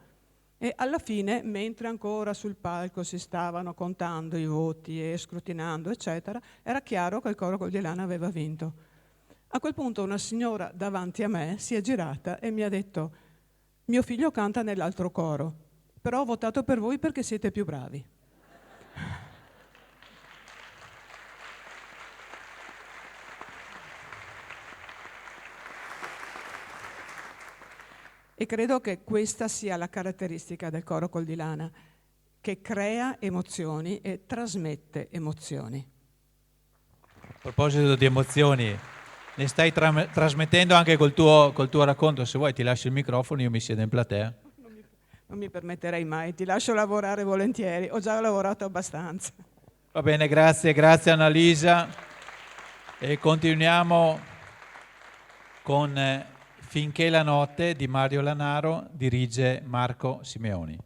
e alla fine, mentre ancora sul palco si stavano contando i voti e scrutinando, eccetera, era chiaro che il coro Coldilana aveva vinto. A quel punto una signora davanti a me si è girata e mi ha detto: mio figlio canta nell'altro coro, però ho votato per voi perché siete più bravi. E credo che questa sia la caratteristica del coro Coldilana, che crea emozioni e trasmette emozioni. A proposito di emozioni, ne stai trasmettendo anche col tuo racconto. Se vuoi ti lascio il microfono, io mi siedo in platea. Non mi permetterei mai, ti lascio lavorare volentieri, ho già lavorato abbastanza. Va bene, grazie Annalisa. E continuiamo con Finché la notte di Mario Lanaro, dirige Marco Simeoni.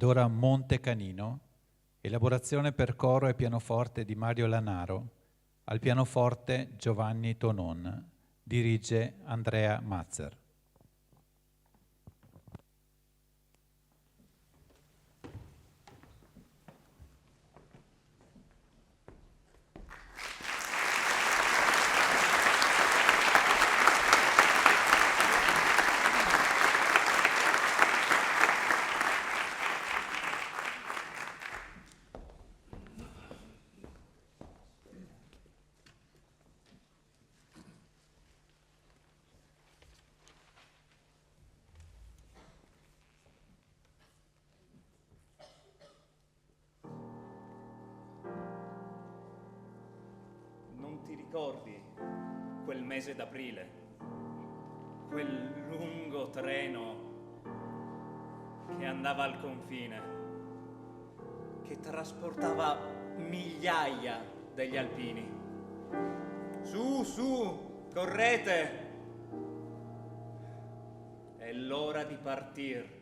Dora Monte Canino, elaborazione per coro e pianoforte di Mario Lanaro, al pianoforte Giovanni Tonon, dirige Andrea Mazzer. Non ti ricordi quel mese d'aprile, quel lungo treno che andava al confine, che trasportava migliaia degli alpini? Su, su, correte! È l'ora di partir.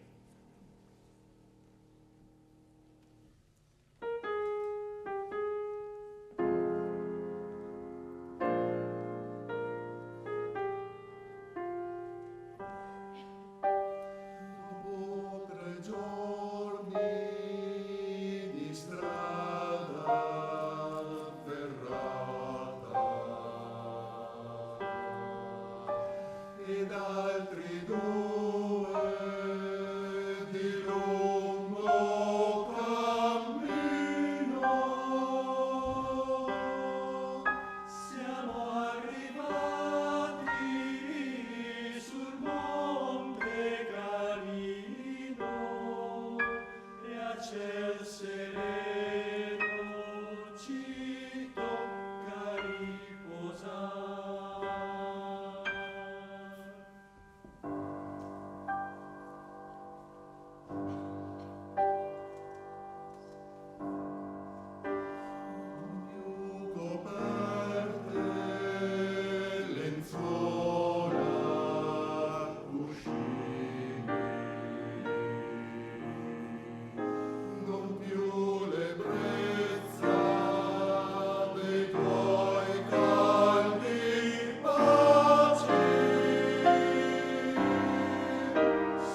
Dopo 3 giorni di strada ferrata ed altri 2 di lungo cammino, siamo arrivati sul Monte Canino e a ciel sereno ci tocca riposare. Più coperte, lenzuola, cuscini, non più l'ebbrezza dei tuoi caldi baci,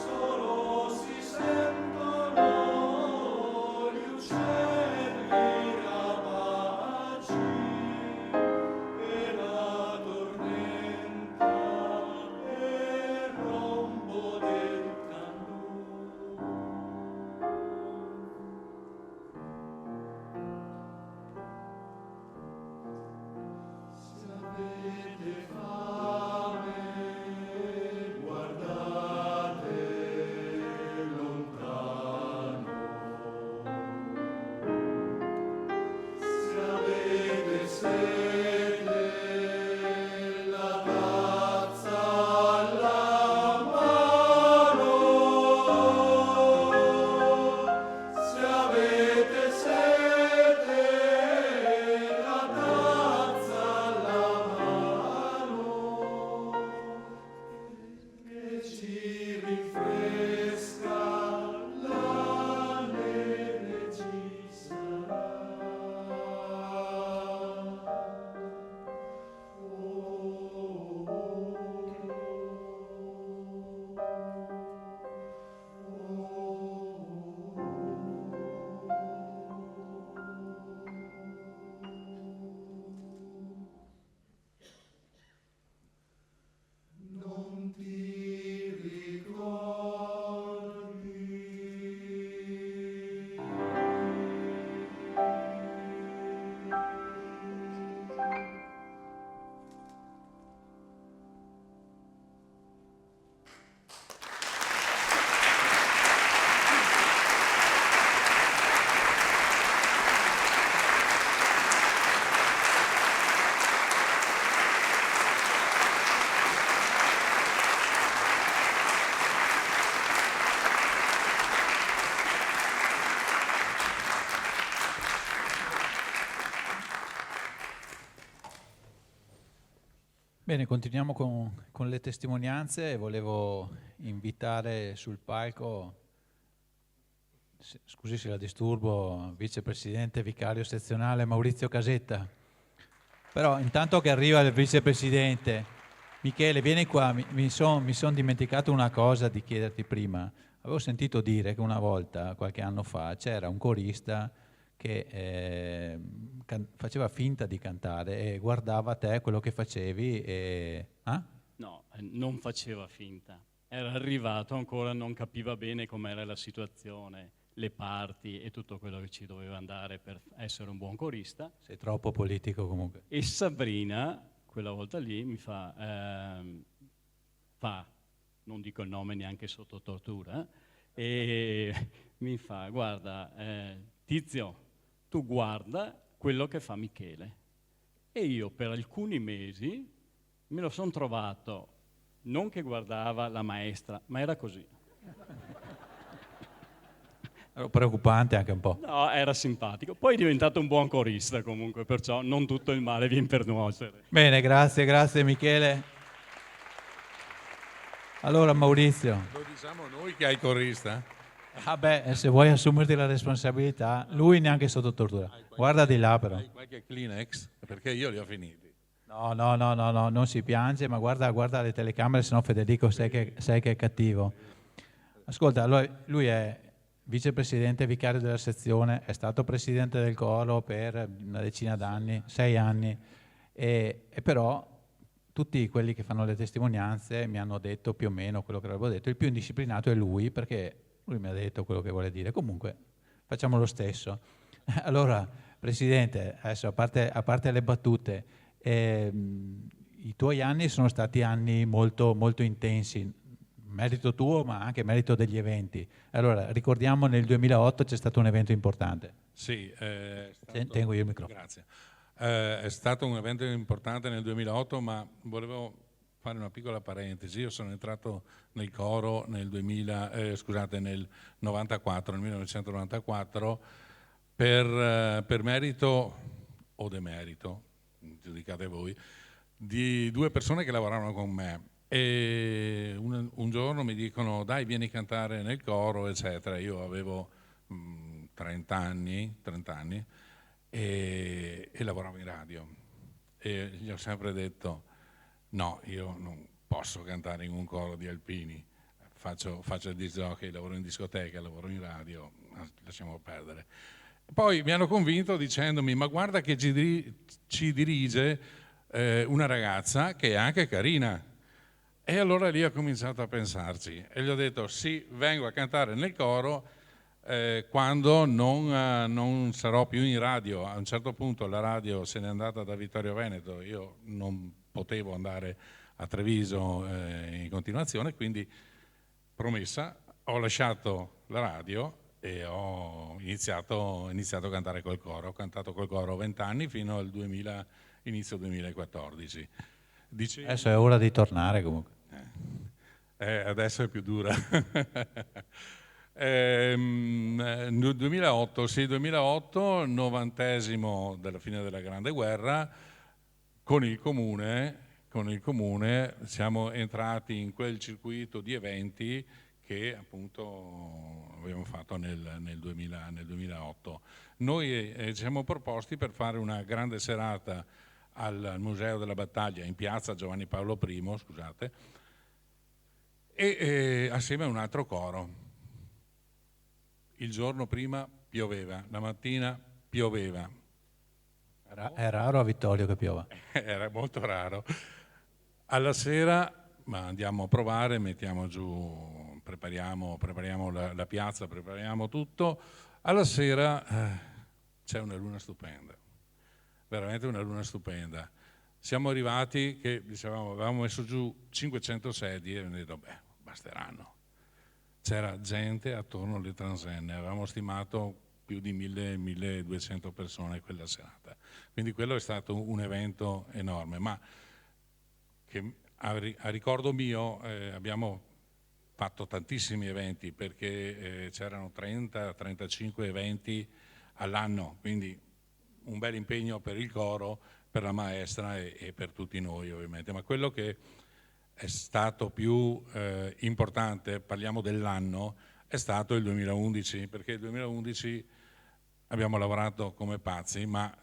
solo si sentono gli uccelli rapaci e la tormenta e il rombo del Se avete fame, guardate lontano. Se avete sete, la tazza alla mano. Se avete sete, la tazza alla mano, che ci rinfresca, la neve ci sarà. Non ti ricordi. Bene, continuiamo con le testimonianze e volevo invitare sul palco Scusi se la disturbo, vicepresidente vicario sezionale Maurizio Casetta. Però intanto che arriva il vicepresidente, Michele, vieni qua, mi son dimenticato una cosa di chiederti prima. Avevo sentito dire che una volta, qualche anno fa, c'era un corista che faceva finta di cantare e guardava te quello che facevi e... No, non faceva finta. Era arrivato ancora, non capiva bene com'era la situazione, le parti e tutto quello che ci doveva andare per essere un buon corista. Sei troppo politico comunque. E Sabrina, quella volta lì, mi fa, non dico il nome neanche sotto tortura, e mi fa, guarda, Tizio, tu guarda quello che fa Michele. E io per alcuni mesi me lo sono trovato, non che guardava la maestra, ma era così. Era preoccupante anche un po'. No, era simpatico. Poi è diventato un buon corista comunque, perciò non tutto il male viene per nuocere. Bene, grazie Michele. Allora Maurizio. Lo diciamo noi che hai corista? Se vuoi assumerti la responsabilità, lui neanche sotto tortura. Guarda di là però. Hai qualche Kleenex? Perché io li ho finiti. No, non si piange, ma guarda le telecamere, sennò Federico sai che è cattivo. Ascolta, allora, lui è vicepresidente vicario della sezione, è stato presidente del coro per una decina d'anni, 6 anni, e però tutti quelli che fanno le testimonianze mi hanno detto più o meno quello che avevo detto. Il più indisciplinato è lui, perché lui mi ha detto quello che vuole dire. Comunque, facciamo lo stesso. Allora, Presidente, adesso a parte le battute, i tuoi anni sono stati anni molto, molto intensi, merito tuo ma anche merito degli eventi. Allora, ricordiamo nel 2008 c'è stato un evento importante. Sì, tengo io il microfono. Grazie. È stato un evento importante nel 2008, ma volevo fare una piccola parentesi. Io sono entrato nel coro nel 1994, per merito o demerito, giudicate voi, di 2 persone che lavoravano con me. E un giorno mi dicono dai vieni a cantare nel coro eccetera. Io avevo 30 anni e lavoravo in radio e gli ho sempre detto no, io non posso cantare in un coro di alpini, faccio il disc jockey, lavoro in discoteca, lavoro in radio, lasciamo perdere. Poi mi hanno convinto dicendomi ma guarda che ci dirige una ragazza che è anche carina. E allora lì ho cominciato a pensarci e gli ho detto sì, vengo a cantare nel coro quando non sarò più in radio. A un certo punto la radio se n'è andata da Vittorio Veneto, io non potevo andare a Treviso in continuazione, quindi promessa, ho lasciato la radio e ho iniziato a cantare col coro. Ho cantato col coro 20 anni fino al inizio 2014. Adesso è ora di tornare comunque. Adesso è più dura. Nel 2008, 90° della fine della Grande Guerra, con il comune siamo entrati in quel circuito di eventi che appunto abbiamo fatto nel 2008. Noi ci siamo proposti per fare una grande serata al Museo della Battaglia in piazza Giovanni Paolo I, scusate, e assieme a un altro coro. Il giorno prima pioveva, la mattina pioveva. È raro a Vittorio che piova. Era molto raro. Alla sera andiamo a provare, mettiamo giù, prepariamo la piazza, prepariamo tutto. Alla sera c'è una luna stupenda. Veramente una luna stupenda. Siamo arrivati che dicevamo, avevamo messo giù 500 sedie e abbiamo detto basteranno. C'era gente attorno alle transenne, avevamo stimato più di 1.000-1.200 persone quella serata. Quindi quello è stato un evento enorme, ma che a ricordo mio abbiamo fatto tantissimi eventi perché c'erano 30-35 eventi all'anno, quindi un bel impegno per il coro, per la maestra e per tutti noi ovviamente. Ma quello che è stato più importante, parliamo dell'anno, è stato il 2011, perché il 2011 abbiamo lavorato come pazzi, ma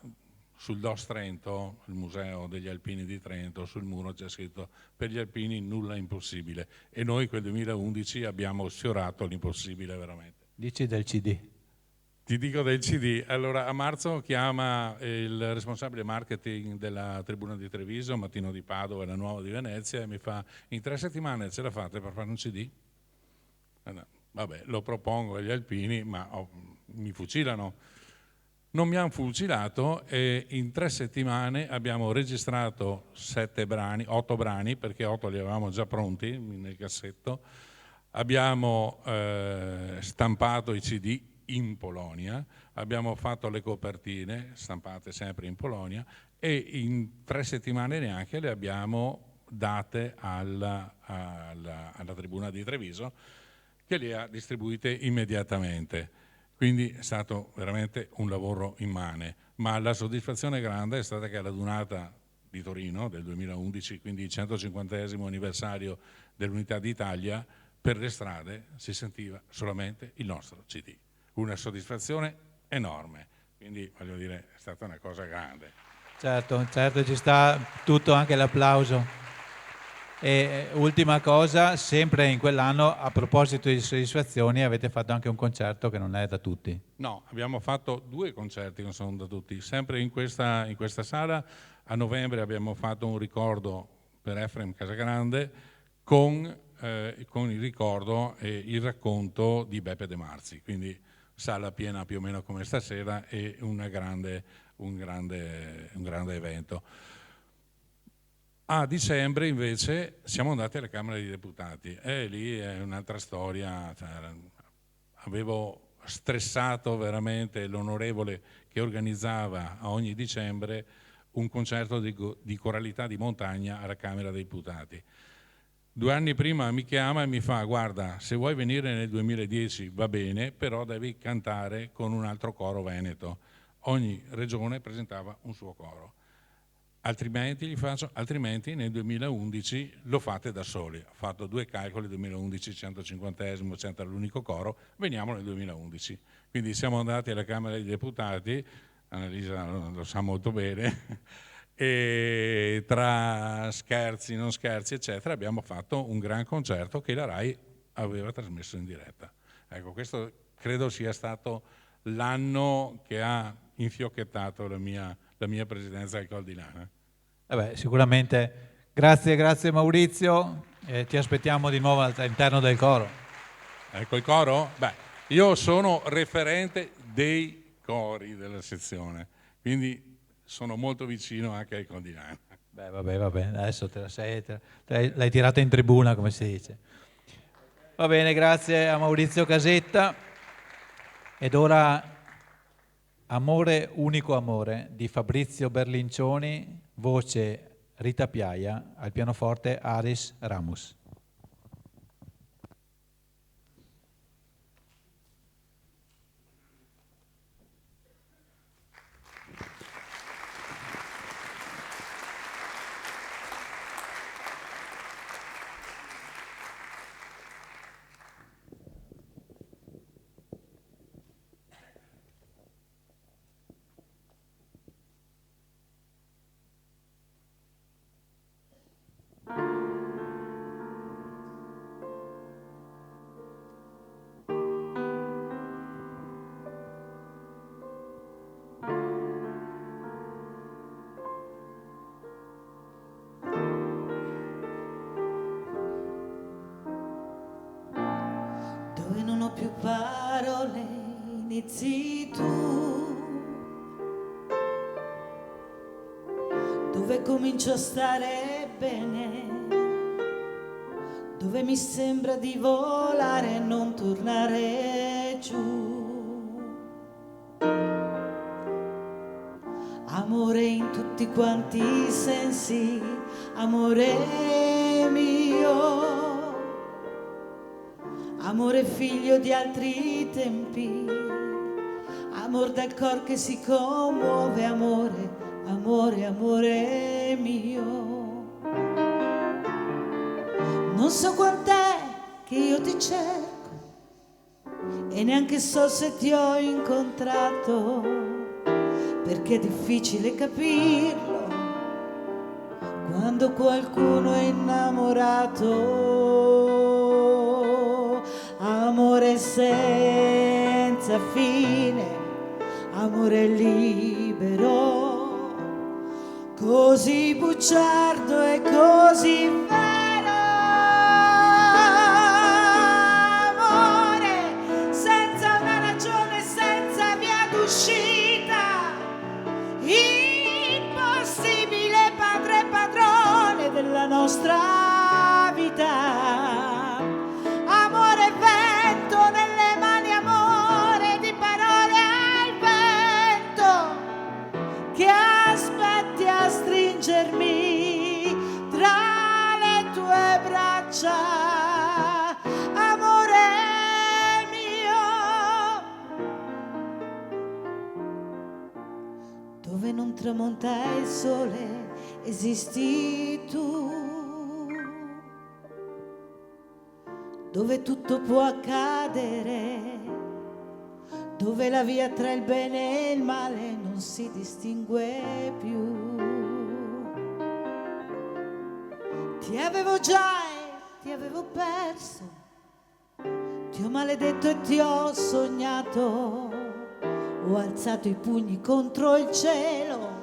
sul DOS Trento, il Museo degli Alpini di Trento, sul muro c'è scritto per gli alpini nulla è impossibile, e noi quel 2011 abbiamo sfiorato l'impossibile veramente. Dici del CD. Ti dico del CD. Allora, a marzo chiama il responsabile marketing della Tribuna di Treviso, Mattino di Padova e la Nuova di Venezia, e mi fa: in 3 settimane ce la fate per fare un CD? No, vabbè, lo propongo agli alpini, ma mi fucilano. Non mi hanno fucilato, e in 3 settimane abbiamo registrato 8 brani, perché 8 li avevamo già pronti nel cassetto. Abbiamo stampato i CD in Polonia, abbiamo fatto le copertine stampate sempre in Polonia, e in 3 settimane neanche le abbiamo date alla Tribuna di Treviso, che le ha distribuite immediatamente. Quindi è stato veramente un lavoro immane, ma la soddisfazione grande è stata che alla Dunata di Torino del 2011, quindi il 150° anniversario dell'Unità d'Italia, per le strade si sentiva solamente il nostro CD. Una soddisfazione enorme, quindi voglio dire, è stata una cosa grande. Certo, ci sta tutto, anche l'applauso. E ultima cosa, sempre in quell'anno, a proposito di soddisfazioni, avete fatto anche un concerto che non è da tutti. No, abbiamo fatto 2 concerti che non sono da tutti. Sempre in questa sala, a novembre abbiamo fatto un ricordo per Efrem Casagrande con il ricordo e il racconto di Beppe De Marzi. Quindi sala piena più o meno come stasera, e un grande evento. A dicembre invece siamo andati alla Camera dei Deputati, e lì è un'altra storia. Avevo stressato veramente l'onorevole che organizzava a ogni dicembre un concerto di coralità di montagna alla Camera dei Deputati. 2 anni prima mi chiama e mi fa: guarda, se vuoi venire nel 2010 va bene, però devi cantare con un altro coro veneto. Ogni regione presentava un suo coro. Altrimenti nel 2011 lo fate da soli. Ho fatto 2 calcoli, 2011 150°, 100 l'unico coro, veniamo nel 2011. Quindi siamo andati alla Camera dei Deputati, Annalisa lo sa molto bene, e tra scherzi, non scherzi, eccetera, abbiamo fatto un gran concerto che la RAI aveva trasmesso in diretta. Ecco, questo credo sia stato l'anno che ha infiocchettato la mia presidenza del Col di Lana. Vabbè, sicuramente. Grazie Maurizio, ti aspettiamo di nuovo all'interno del coro. Ecco il coro? Beh, io sono referente dei cori della sezione, quindi sono molto vicino anche al Col di Lana. Beh, vabbè, adesso l'hai tirata in tribuna, come si dice. Va bene, grazie a Maurizio Casetta. Ed ora Amore, unico amore di Fabrizio Berlincioni, voce Rita Piaia, al pianoforte Aris Ramus. Dove non ho più parole, inizi tu. Dove comincio a stare bene, dove mi sembra di volare e non tornare giù. Amore in tutti quanti i sensi, amore mio. Amore figlio di altri tempi, amor dal cor che si commuove, amore, amore, amore mio. Non so quant'è che io ti cerco, e neanche so se ti ho incontrato, perché è difficile capirlo quando qualcuno è innamorato. Amore senza fine, amore libero, così bugiardo e così vero. Amore senza una ragione, senza via d'uscita, impossibile padre e padrone della nostra vita. Amore vento nelle mani, amore di parole al vento, che aspetti a stringermi tra le tue braccia. Amore mio, dove non tramonta il sole esisti tu, dove tutto può accadere, dove la via tra il bene e il male non si distingue più. Ti avevo già e ti avevo perso, ti ho maledetto e ti ho sognato, ho alzato i pugni contro il cielo,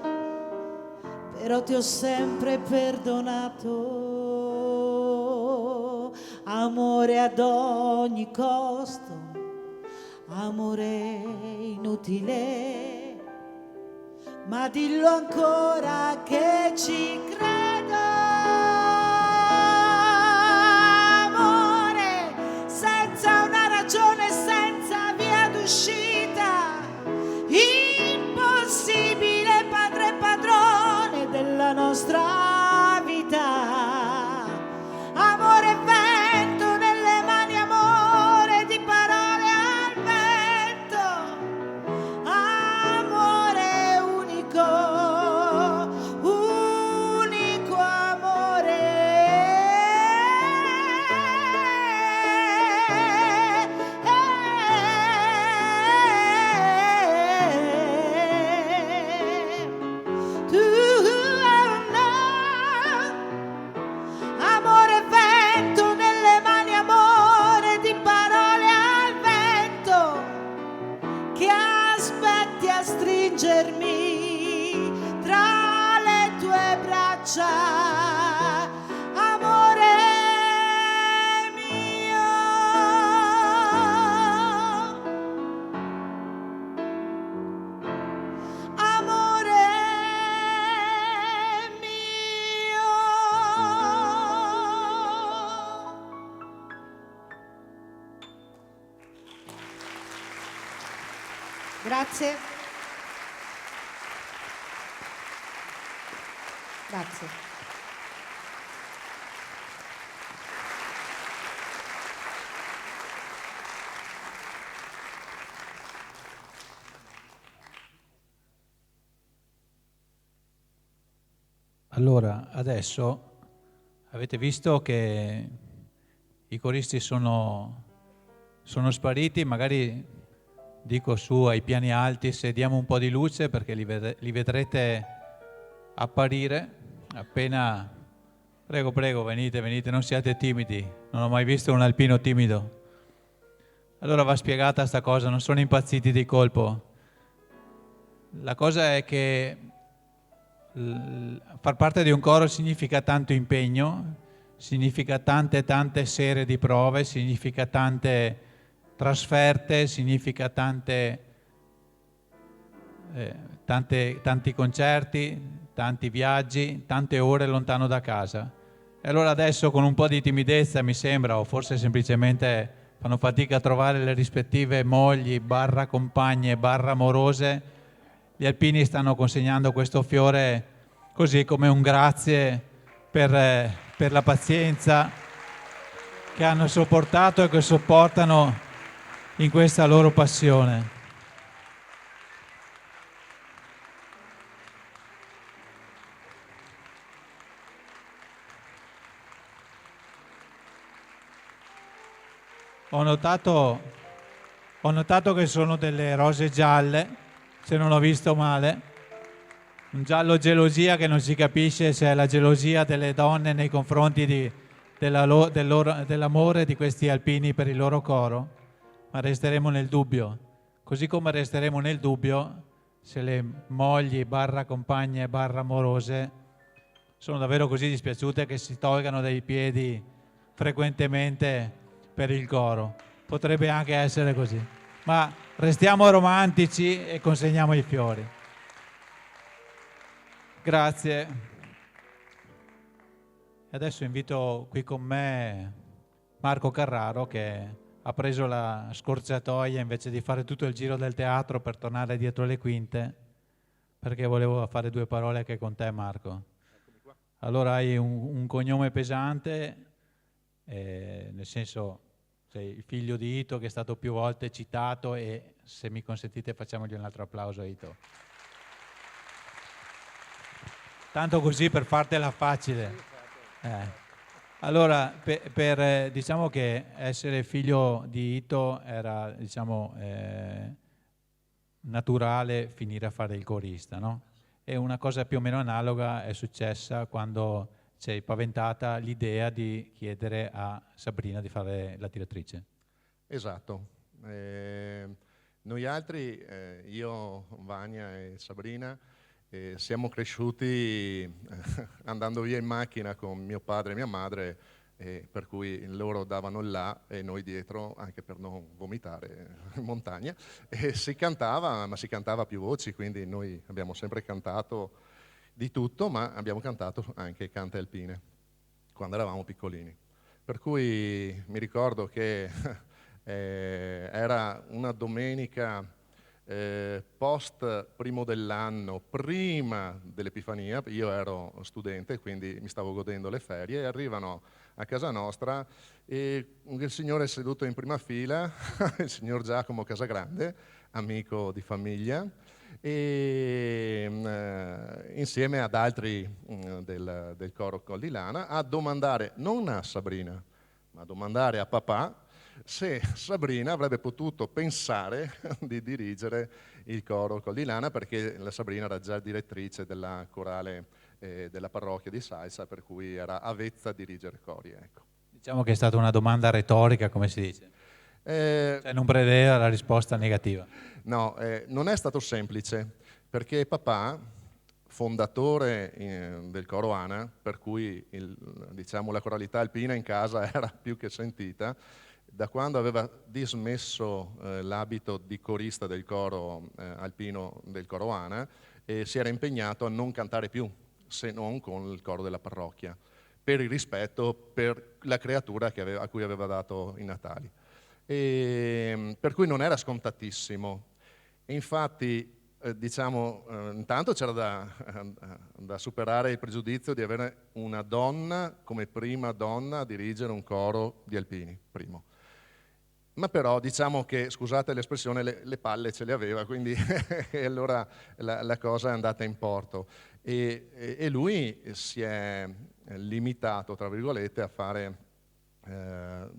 però ti ho sempre perdonato. Amore ad ogni costo, amore inutile, ma dillo ancora che ci credo. Amore senza una ragione, senza via d'uscita, impossibile padre e padrone della nostra vita. Amore vento nelle mani, amore di parole al vento, amore unico, unico amore. Amore vento nelle mani, amore di parole al vento, che aspetti a stringermi tra le tue braccia. Amore mio, amore mio. Grazie. Grazie. Allora, adesso avete visto che i coristi sono spariti, magari dico su ai piani alti se diamo un po' di luce perché li vedrete apparire appena. Prego, venite, non siate timidi, non ho mai visto un alpino timido. Allora va spiegata sta cosa, non sono impazziti di colpo. La cosa è che far parte di un coro significa tanto impegno, significa tante serie di prove, significa tante trasferte, significa tanti concerti, tanti viaggi, tante ore lontano da casa. E allora adesso con un po' di timidezza mi sembra, o forse semplicemente fanno fatica a trovare le rispettive mogli, barra compagne, barra amorose, gli alpini stanno consegnando questo fiore così come un grazie per la pazienza che hanno sopportato e che sopportano in questa loro passione. Ho Ho notato che sono delle rose gialle, se non ho visto male. Un giallo gelosia che non si capisce se è la gelosia delle donne nei confronti dell'amore di questi alpini per il loro coro, ma resteremo nel dubbio. Così come resteremo nel dubbio se le mogli barra compagne barra amorose sono davvero così dispiaciute che si tolgano dai piedi frequentemente per il coro. Potrebbe anche essere così, ma restiamo romantici e consegniamo i fiori. Grazie. E adesso invito qui con me Marco Carraro, che ha preso la scorciatoia invece di fare tutto il giro del teatro per tornare dietro le quinte, perché volevo fare due parole anche con te, Marco. Allora hai un cognome pesante, nel senso sei il figlio di Ito, che è stato più volte citato, e se mi consentite facciamogli un altro applauso a Ito. Tanto così per fartela facile. Allora, diciamo che essere figlio di Ito era, diciamo, naturale finire a fare il corista, no? E una cosa più o meno analoga è successa quando ci hai paventata l'idea di chiedere a Sabrina di fare la direttrice. Esatto. Noi altri, io, Vania e Sabrina, siamo cresciuti andando via in macchina con mio padre e mia madre, per cui loro davano il là e noi dietro, anche per non vomitare in montagna, e si cantava, ma si cantava a più voci, quindi noi abbiamo sempre cantato di tutto, ma abbiamo cantato anche cante alpine quando eravamo piccolini. Per cui mi ricordo che era una domenica post primo dell'anno, prima dell'Epifania, io ero studente, quindi mi stavo godendo le ferie, e arrivano a casa nostra e il signore è seduto in prima fila, il signor Giacomo Casagrande, amico di famiglia, e insieme ad altri del coro Col di Lana, a domandare non a Sabrina, ma a domandare a papà se Sabrina avrebbe potuto pensare di dirigere il coro Col di Lana, perché la Sabrina era già direttrice della corale della parrocchia di Saissa, per cui era avvezza a dirigere cori. Ecco. Diciamo che è stata una domanda retorica, come si dice. Cioè non prevedeva la risposta negativa. No, non è stato semplice, perché papà, fondatore del coro Ana, per cui diciamo, la coralità alpina in casa era più che sentita, da quando aveva dismesso l'abito di corista del coro alpino del coro Ana, si era impegnato a non cantare più, se non con il coro della parrocchia, per il rispetto per la creatura a cui aveva dato i natali. Per cui non era scontatissimo. E infatti, diciamo, intanto c'era da superare il pregiudizio di avere una donna come prima donna a dirigere un coro di alpini, primo. Ma però diciamo che, scusate l'espressione, le palle ce le aveva, quindi e allora la cosa è andata in porto. E lui si è limitato, tra virgolette, a fare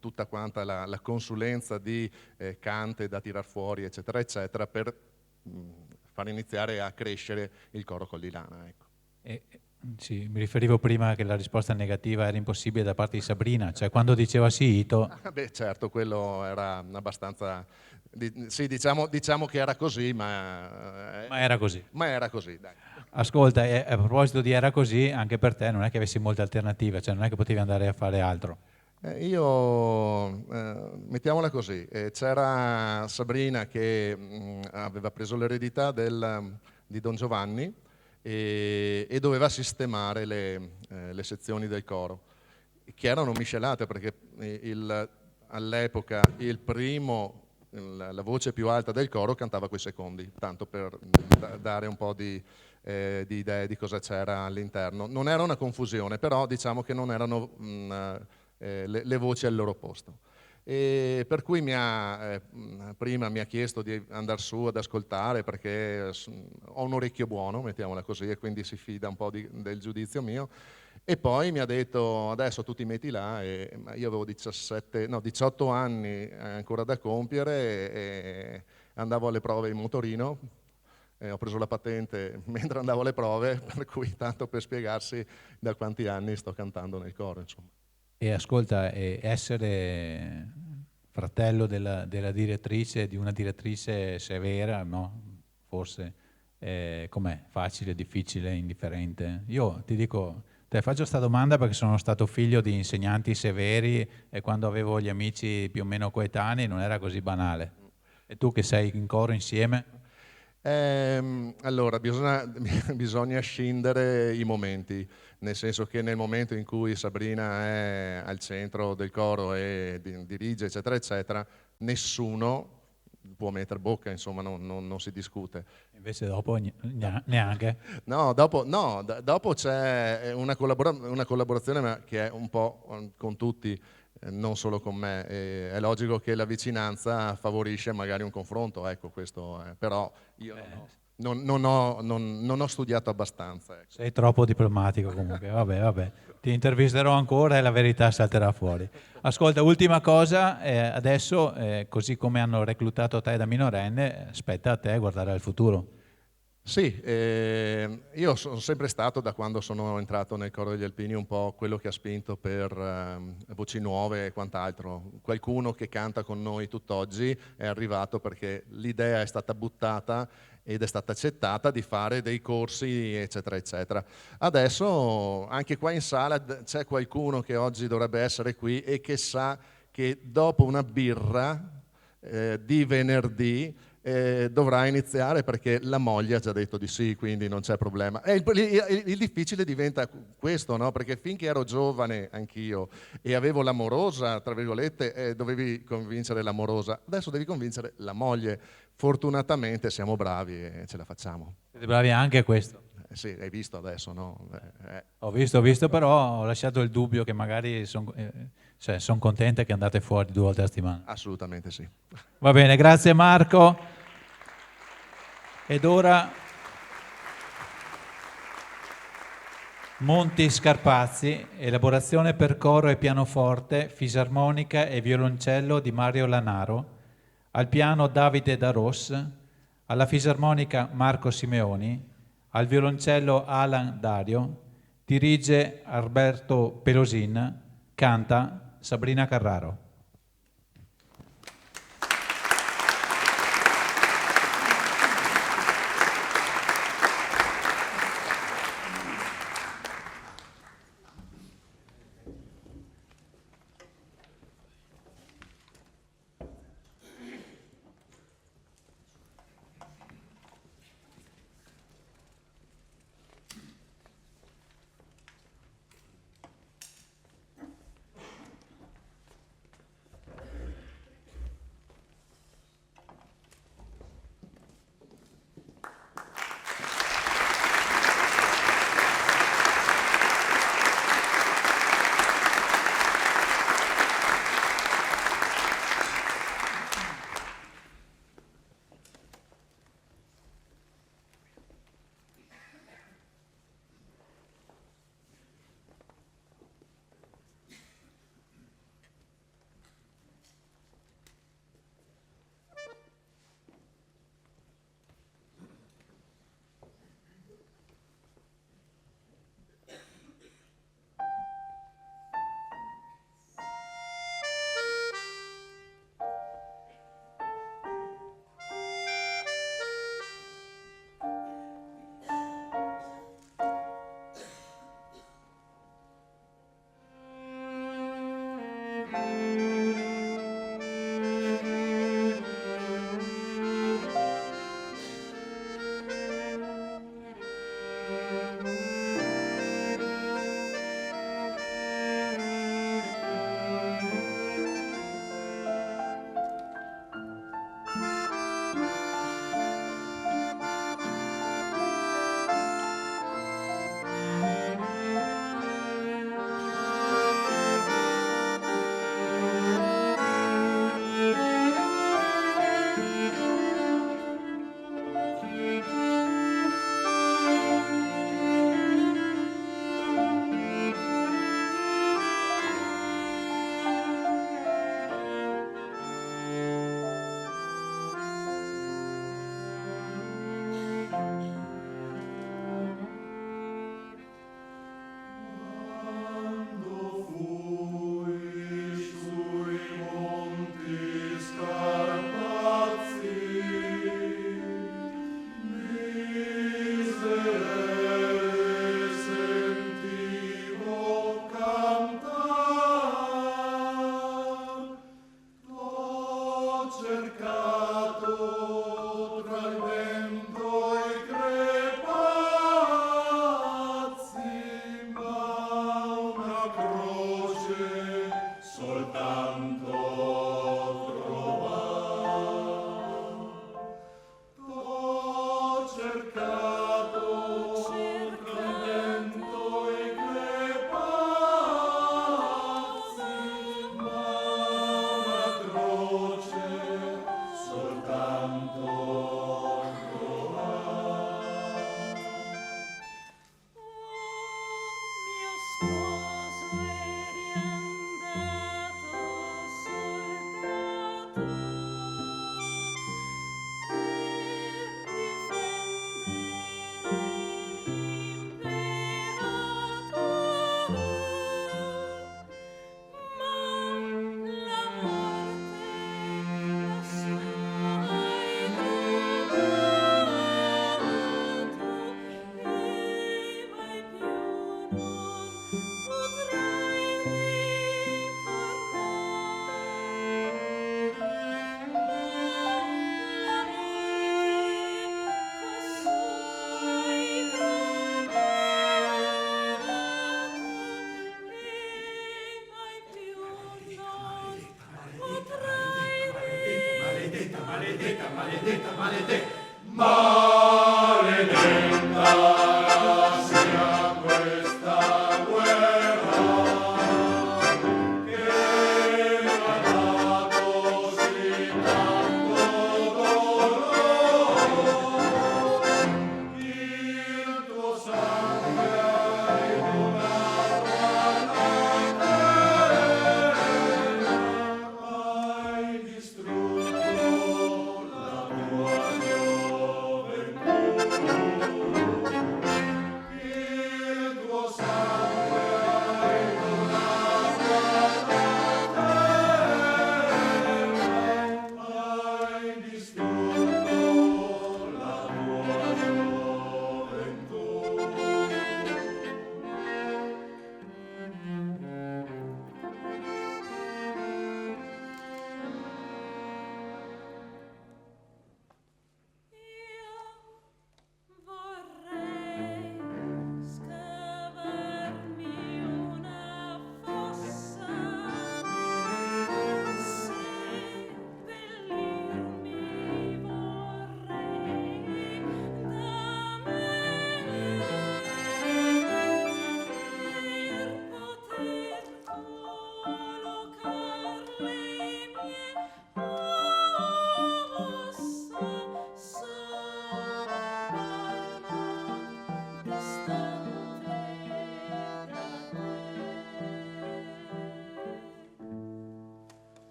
tutta quanta la consulenza di cante da tirar fuori, eccetera, eccetera, per far iniziare a crescere il coro Col di Lana. Ecco. Sì, mi riferivo prima che la risposta negativa era impossibile da parte di Sabrina, cioè quando diceva sì Ito... Beh certo, quello era abbastanza... Sì, diciamo che era così, ma era così. Ma era così, dai. Ascolta, a proposito di era così, anche per te non è che avessi molte alternative, cioè non è che potevi andare a fare altro. Mettiamola così, c'era Sabrina che aveva preso l'eredità di Don Giovanni, e doveva sistemare le sezioni del coro, che erano miscelate, perché all'epoca il primo, la voce più alta del coro cantava coi secondi, tanto per dare un po' di idee di cosa c'era all'interno. Non era una confusione, però diciamo che non erano le voci al loro posto. E per cui prima mi ha chiesto di andare su ad ascoltare, perché ho un orecchio buono, mettiamola così, e quindi si fida un po' del giudizio mio, E poi mi ha detto adesso tu ti metti là, ma io avevo 18 anni ancora da compiere e andavo alle prove in motorino, ho preso la patente mentre andavo alle prove, per cui tanto per spiegarsi da quanti anni sto cantando nel coro, insomma. E ascolta, essere fratello della direttrice, di una direttrice severa, no? Forse, com'è? Facile, difficile, indifferente? Io ti dico, te faccio questa domanda perché sono stato figlio di insegnanti severi e quando avevo gli amici più o meno coetanei non era così banale. E tu che sei in coro insieme? Allora, bisogna scindere i momenti, nel senso che nel momento in cui Sabrina è al centro del coro e dirige, eccetera, eccetera, nessuno può mettere bocca, insomma, non si discute. Invece dopo neanche? No, dopo c'è una collaborazione che è un po' con tutti, non solo con me. È logico che la vicinanza favorisce magari un confronto, ecco, questo è. Però io non ho studiato abbastanza. Ecco. Sei troppo diplomatico comunque, vabbè. Ti intervisterò ancora e la verità salterà fuori. Ascolta, ultima cosa, adesso così come hanno reclutato te da minorenne, spetta a te guardare al futuro. Sì, io sono sempre stato, da quando sono entrato nel coro degli alpini, un po' quello che ha spinto per voci nuove e quant'altro. Qualcuno che canta con noi tutt'oggi è arrivato perché l'idea è stata buttata ed è stata accettata di fare dei corsi, eccetera, eccetera. Adesso anche qua in sala c'è qualcuno che oggi dovrebbe essere qui e che sa che dopo una birra di venerdì dovrà iniziare perché la moglie ha già detto di sì, quindi non c'è problema. E il difficile diventa questo, no? Perché finché ero giovane anch'io e avevo l'amorosa, tra virgolette, dovevi convincere l'amorosa, adesso devi convincere la moglie. Fortunatamente siamo bravi e ce la facciamo. Siete bravi anche a questo? Sì, hai visto adesso, no? Ho visto, però ho lasciato il dubbio che magari sono contenta che andate fuori 2 volte a settimana. Assolutamente sì. Va bene, grazie Marco. Ed ora Monti Scarpazzi, elaborazione per coro e pianoforte, fisarmonica e violoncello di Mario Lanaro, al piano Davide Daros, alla fisarmonica Marco Simeoni, al violoncello Alan Dario, dirige Alberto Pelosin, canta Sabrina Carraro.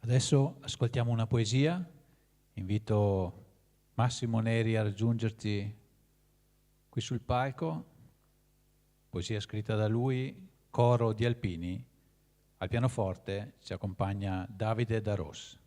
Adesso ascoltiamo una poesia, invito Massimo Neri a raggiungerti qui sul palco, poesia scritta da lui, coro di alpini, al pianoforte ci accompagna Davide Da Ros.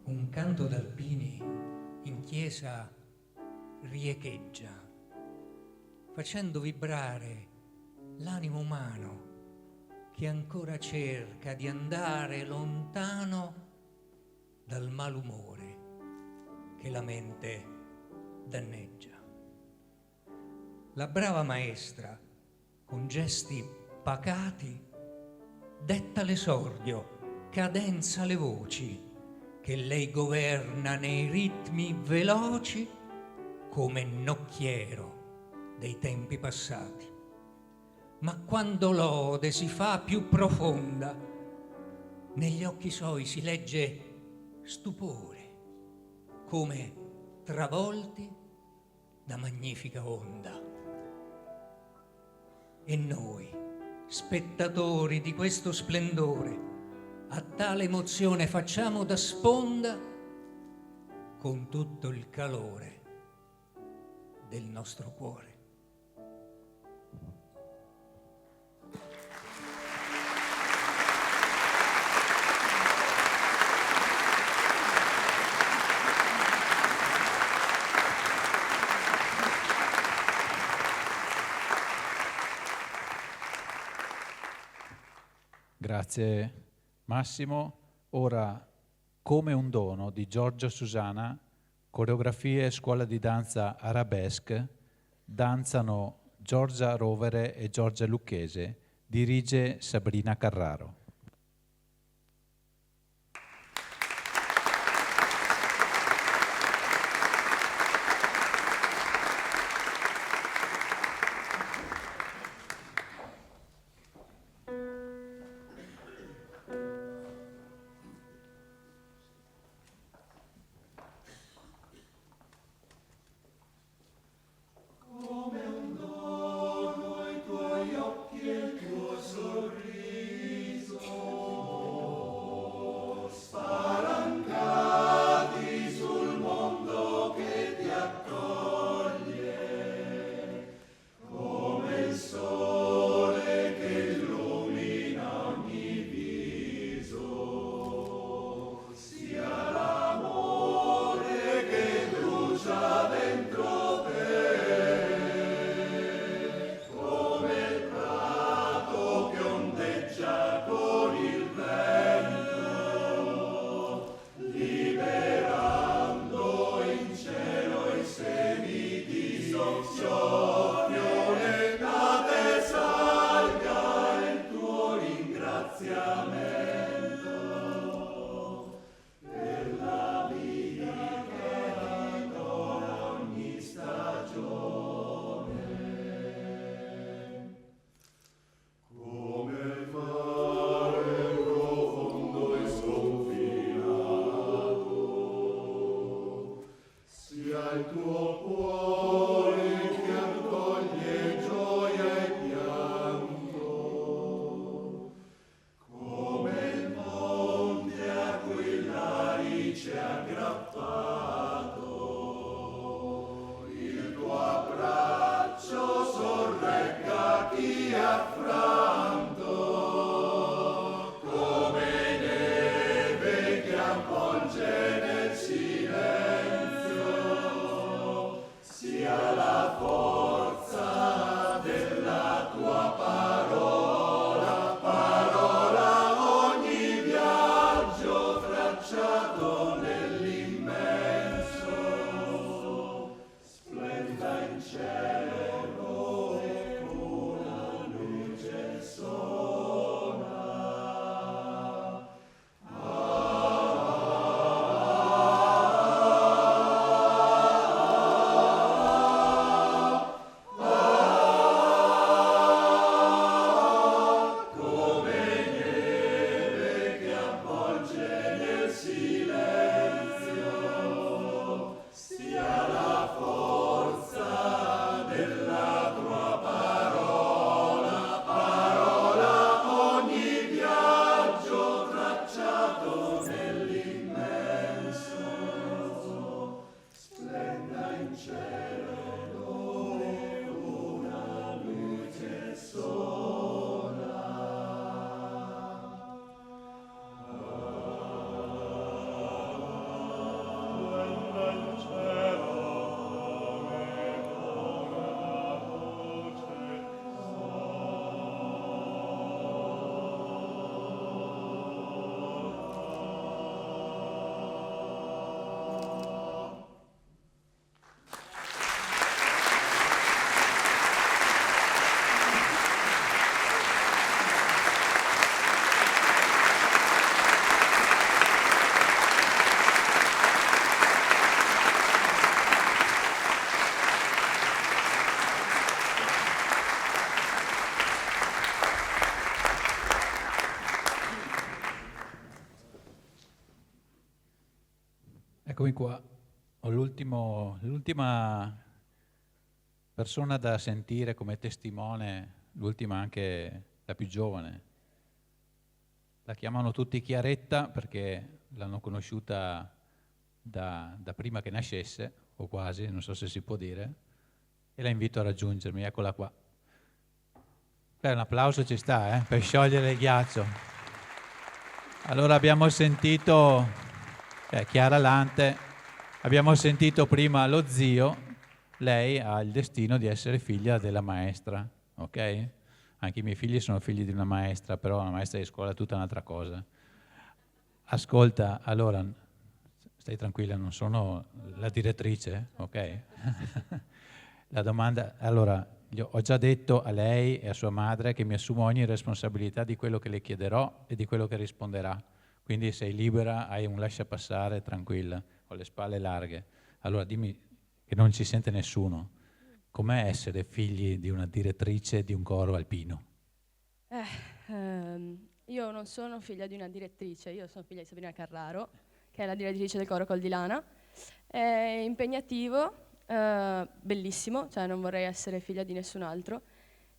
Un canto d'alpini in chiesa riecheggia, facendo vibrare l'animo umano che ancora cerca di andare lontano dal malumore che la mente danneggia. La brava maestra, con gesti pacati, detta l'esordio, cadenza le voci, che lei governa nei ritmi veloci come nocchiero dei tempi passati. Ma quando l'ode si fa più profonda, negli occhi suoi si legge stupore, come travolti da magnifica onda. E noi, spettatori di questo splendore, a tale emozione facciamo da sponda con tutto il calore del nostro cuore. Grazie Massimo. Ora, Come un dono di Giorgio Susana, coreografie scuola di danza Arabesque, danzano Giorgia Rovere e Giorgia Lucchese, dirige Sabrina Carraro. Eccomi qua, ho l'ultima persona da sentire come testimone, l'ultima anche la più giovane. La chiamano tutti Chiaretta perché l'hanno conosciuta da prima che nascesse, o quasi, non so se si può dire, e la invito a raggiungermi, eccola qua. Beh, un applauso ci sta, per sciogliere il ghiaccio. Allora abbiamo sentito Chiara Lante, abbiamo sentito prima lo zio, lei ha il destino di essere figlia della maestra, ok? Anche i miei figli sono figli di una maestra, però una maestra di scuola è tutta un'altra cosa. Ascolta, allora, stai tranquilla, non sono la direttrice, ok? La domanda, allora, ho già detto a lei e a sua madre che mi assumo ogni responsabilità di quello che le chiederò e di quello che risponderà. Quindi sei libera, hai un lasciapassare, tranquilla, ho le spalle larghe. Allora dimmi, che non ci sente nessuno, com'è essere figli di una direttrice di un coro alpino? Io non sono figlia di una direttrice, io sono figlia di Sabrina Carraro, che è la direttrice del coro Col di Lana. È impegnativo, bellissimo, cioè non vorrei essere figlia di nessun altro.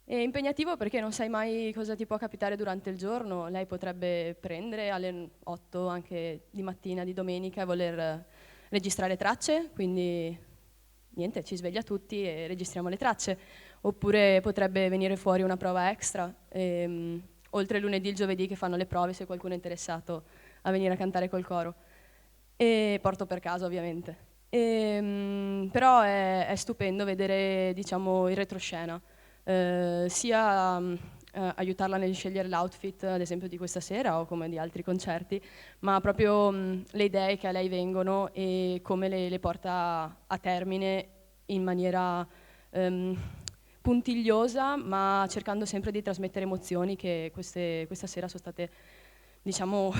È impegnativo perché non sai mai cosa ti può capitare durante il giorno. Lei potrebbe prendere alle 8 anche di mattina, di domenica, e voler registrare tracce, quindi niente, ci sveglia tutti e registriamo le tracce. Oppure potrebbe venire fuori una prova extra, oltre lunedì e il giovedì che fanno le prove, se qualcuno è interessato a venire a cantare col coro. E porto per casa, ovviamente. Però è stupendo vedere, diciamo, il retroscena. Sia aiutarla nel scegliere l'outfit, ad esempio di questa sera o come di altri concerti, ma proprio le idee che a lei vengono e come le porta a termine in maniera puntigliosa, ma cercando sempre di trasmettere emozioni che questa sera sono state, diciamo,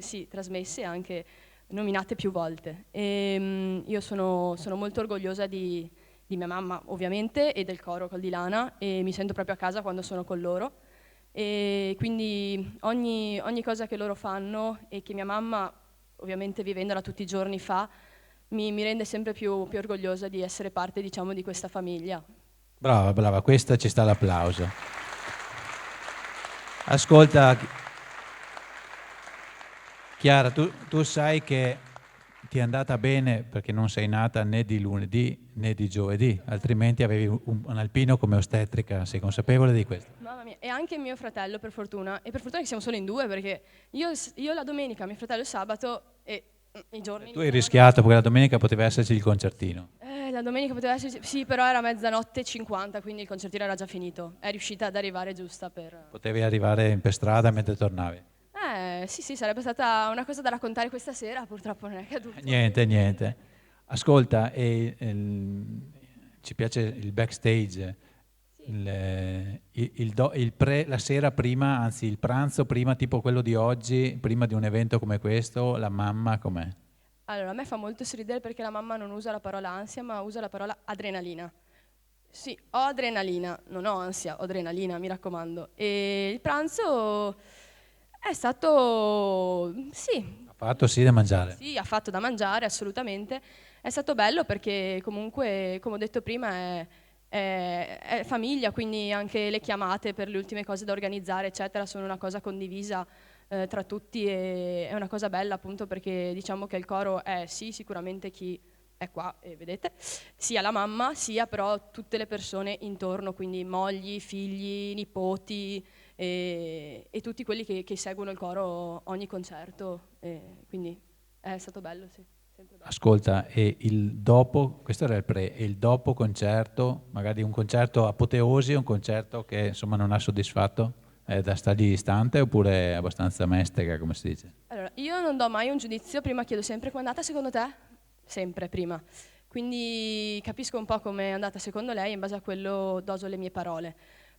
sì, trasmesse, anche nominate più volte. Io sono molto orgogliosa di mia mamma, ovviamente, e del coro Col di Lana, e mi sento proprio a casa quando sono con loro. E quindi ogni cosa che loro fanno e che mia mamma, ovviamente vivendola tutti i giorni, fa, mi rende sempre più orgogliosa di essere parte, diciamo, di questa famiglia. Brava, brava, questa ci sta l'applauso. Ascolta, Chiara, tu sai che ti è andata bene perché non sei nata né di lunedì né di giovedì, altrimenti avevi un alpino come ostetrica, sei consapevole di questo? Mamma mia, e anche mio fratello, per fortuna, e per fortuna che siamo solo in due, perché io la domenica, mio fratello il sabato, e i giorni... Tu hai rischiato perché la domenica poteva esserci il concertino. La domenica poteva esserci, sì, però era 00:50, quindi il concertino era già finito. È riuscita ad arrivare giusta per... Potevi arrivare per strada mentre tornavi. Sì, sarebbe stata una cosa da raccontare questa sera, purtroppo non è accaduto. Niente. Ascolta, ci piace il backstage, la sera prima, anzi il pranzo prima, tipo quello di oggi, prima di un evento come questo, la mamma com'è? Allora, a me fa molto sorridere perché la mamma non usa la parola ansia, ma usa la parola adrenalina. Sì, ho adrenalina, non ho ansia, ho adrenalina, mi raccomando. E il pranzo è stato, sì. Ha fatto sì da mangiare. Sì, ha fatto da mangiare, assolutamente. È stato bello perché comunque, come ho detto prima, è famiglia, quindi anche le chiamate per le ultime cose da organizzare, eccetera, sono una cosa condivisa tra tutti e è una cosa bella, appunto, perché diciamo che il coro è sì sicuramente chi è qua, vedete, sia la mamma, sia però tutte le persone intorno, quindi mogli, figli, nipoti e tutti quelli che seguono il coro ogni concerto, quindi è stato bello, sì. Ascolta, e il dopo, questo era il pre, e il dopo concerto, magari un concerto apoteosi, un concerto che insomma non ha soddisfatto? È da stargli distante oppure è abbastanza mestica, come si dice? Allora, io non do mai un giudizio, prima chiedo sempre com'è andata secondo te? Sempre prima. Quindi capisco un po' com'è andata secondo lei e in base a quello doso le mie parole.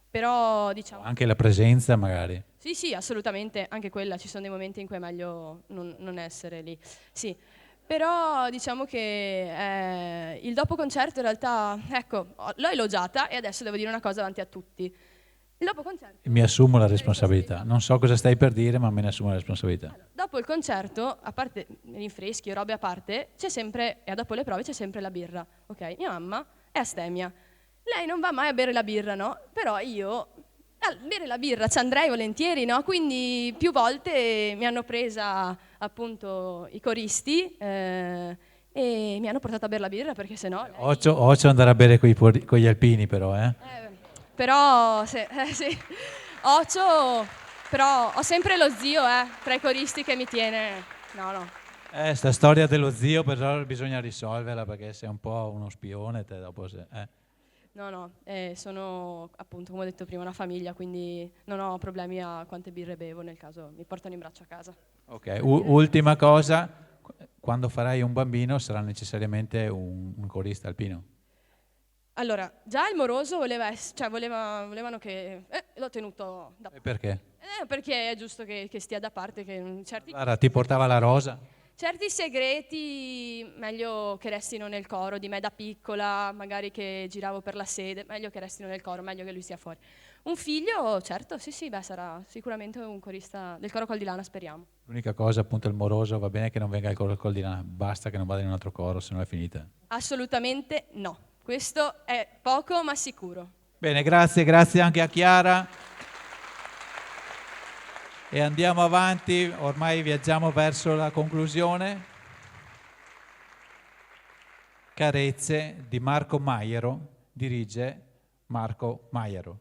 Però diciamo... Anche la presenza magari? Sì, assolutamente, anche quella, ci sono dei momenti in cui è meglio non essere lì. Sì, però diciamo che il dopo concerto in realtà, ecco, l'ho elogiata e adesso devo dire una cosa davanti a tutti. Il dopo concerto... Mi assumo la responsabilità. Non so cosa stai per dire, ma me ne assumo la responsabilità. Allora, dopo il concerto, a parte rinfreschi o robe a parte, c'è sempre, e dopo le prove c'è sempre la birra. Ok, mia mamma è astemia. Lei non va mai a bere la birra, no? Però io a bere la birra ci andrei volentieri, no? Quindi più volte mi hanno presa appunto i coristi e mi hanno portato a bere la birra perché sennò... Lei... Occhio andare a bere con gli alpini però, Però, sì, Ocio, però ho sempre lo zio, tra i coristi che mi tiene, no. Sta storia dello zio però bisogna risolverla perché sei un po' uno spione te dopo se... No, sono appunto, come ho detto prima, una famiglia, quindi non ho problemi a quante birre bevo nel caso mi portano in braccio a casa. Ok, ultima cosa, quando farai un bambino sarà necessariamente un corista alpino? Allora, già il moroso volevano che... l'ho tenuto da parte. E perché? Perché è giusto che stia da parte, che Allora, ti portava la rosa? certi segreti meglio che restino nel coro, di me da piccola, magari che giravo per la sede, meglio che restino nel coro, meglio che lui stia fuori. Un figlio, certo, sì, sarà sicuramente un corista del coro Col di Lana, speriamo. L'unica cosa, appunto, il moroso, va bene che non venga il coro Col di Lana, basta che non vada in un altro coro, se no è finita. Assolutamente no. Questo è poco ma sicuro. Bene, grazie anche a Chiara. E andiamo avanti, ormai viaggiamo verso la conclusione. Carezze di Marco Maiero, dirige Marco Maiero.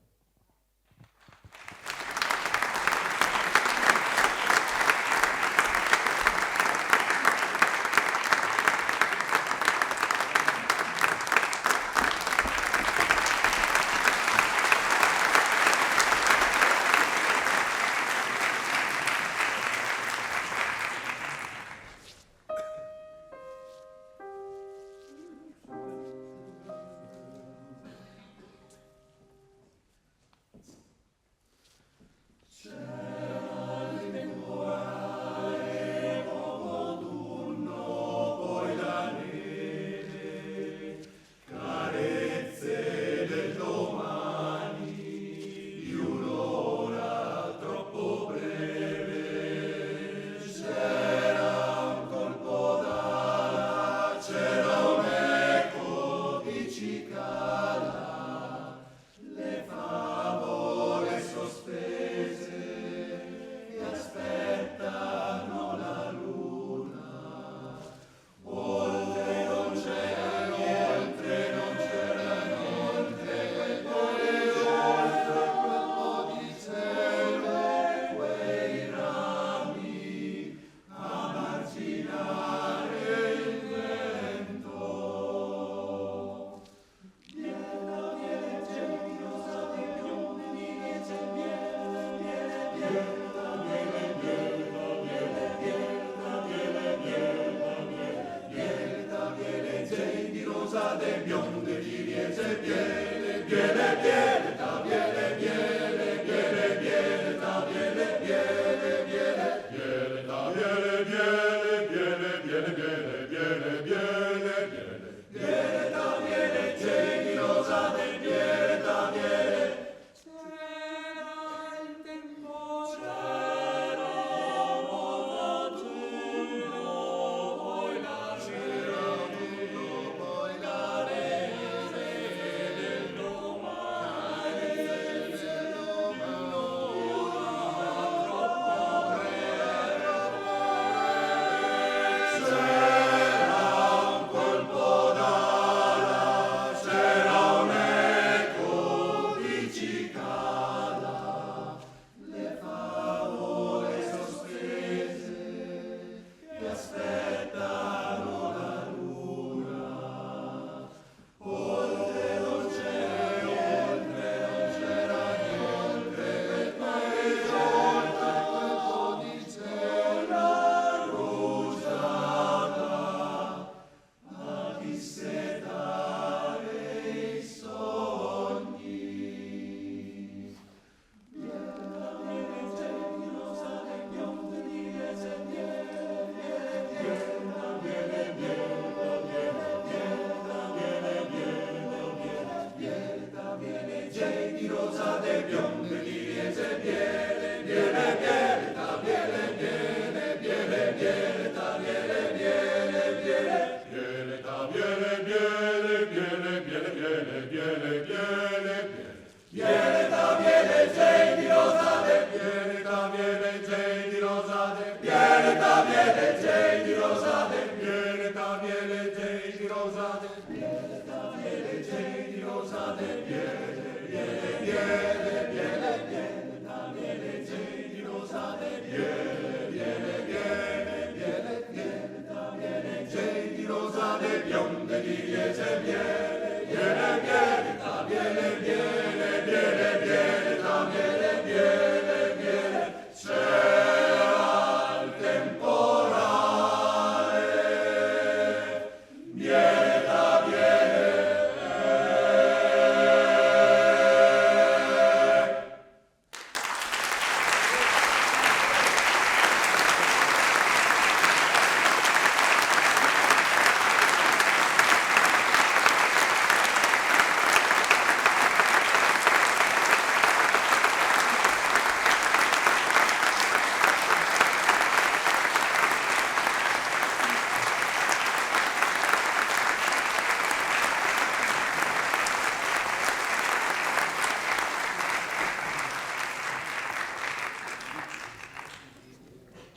Bionde di liete, viene,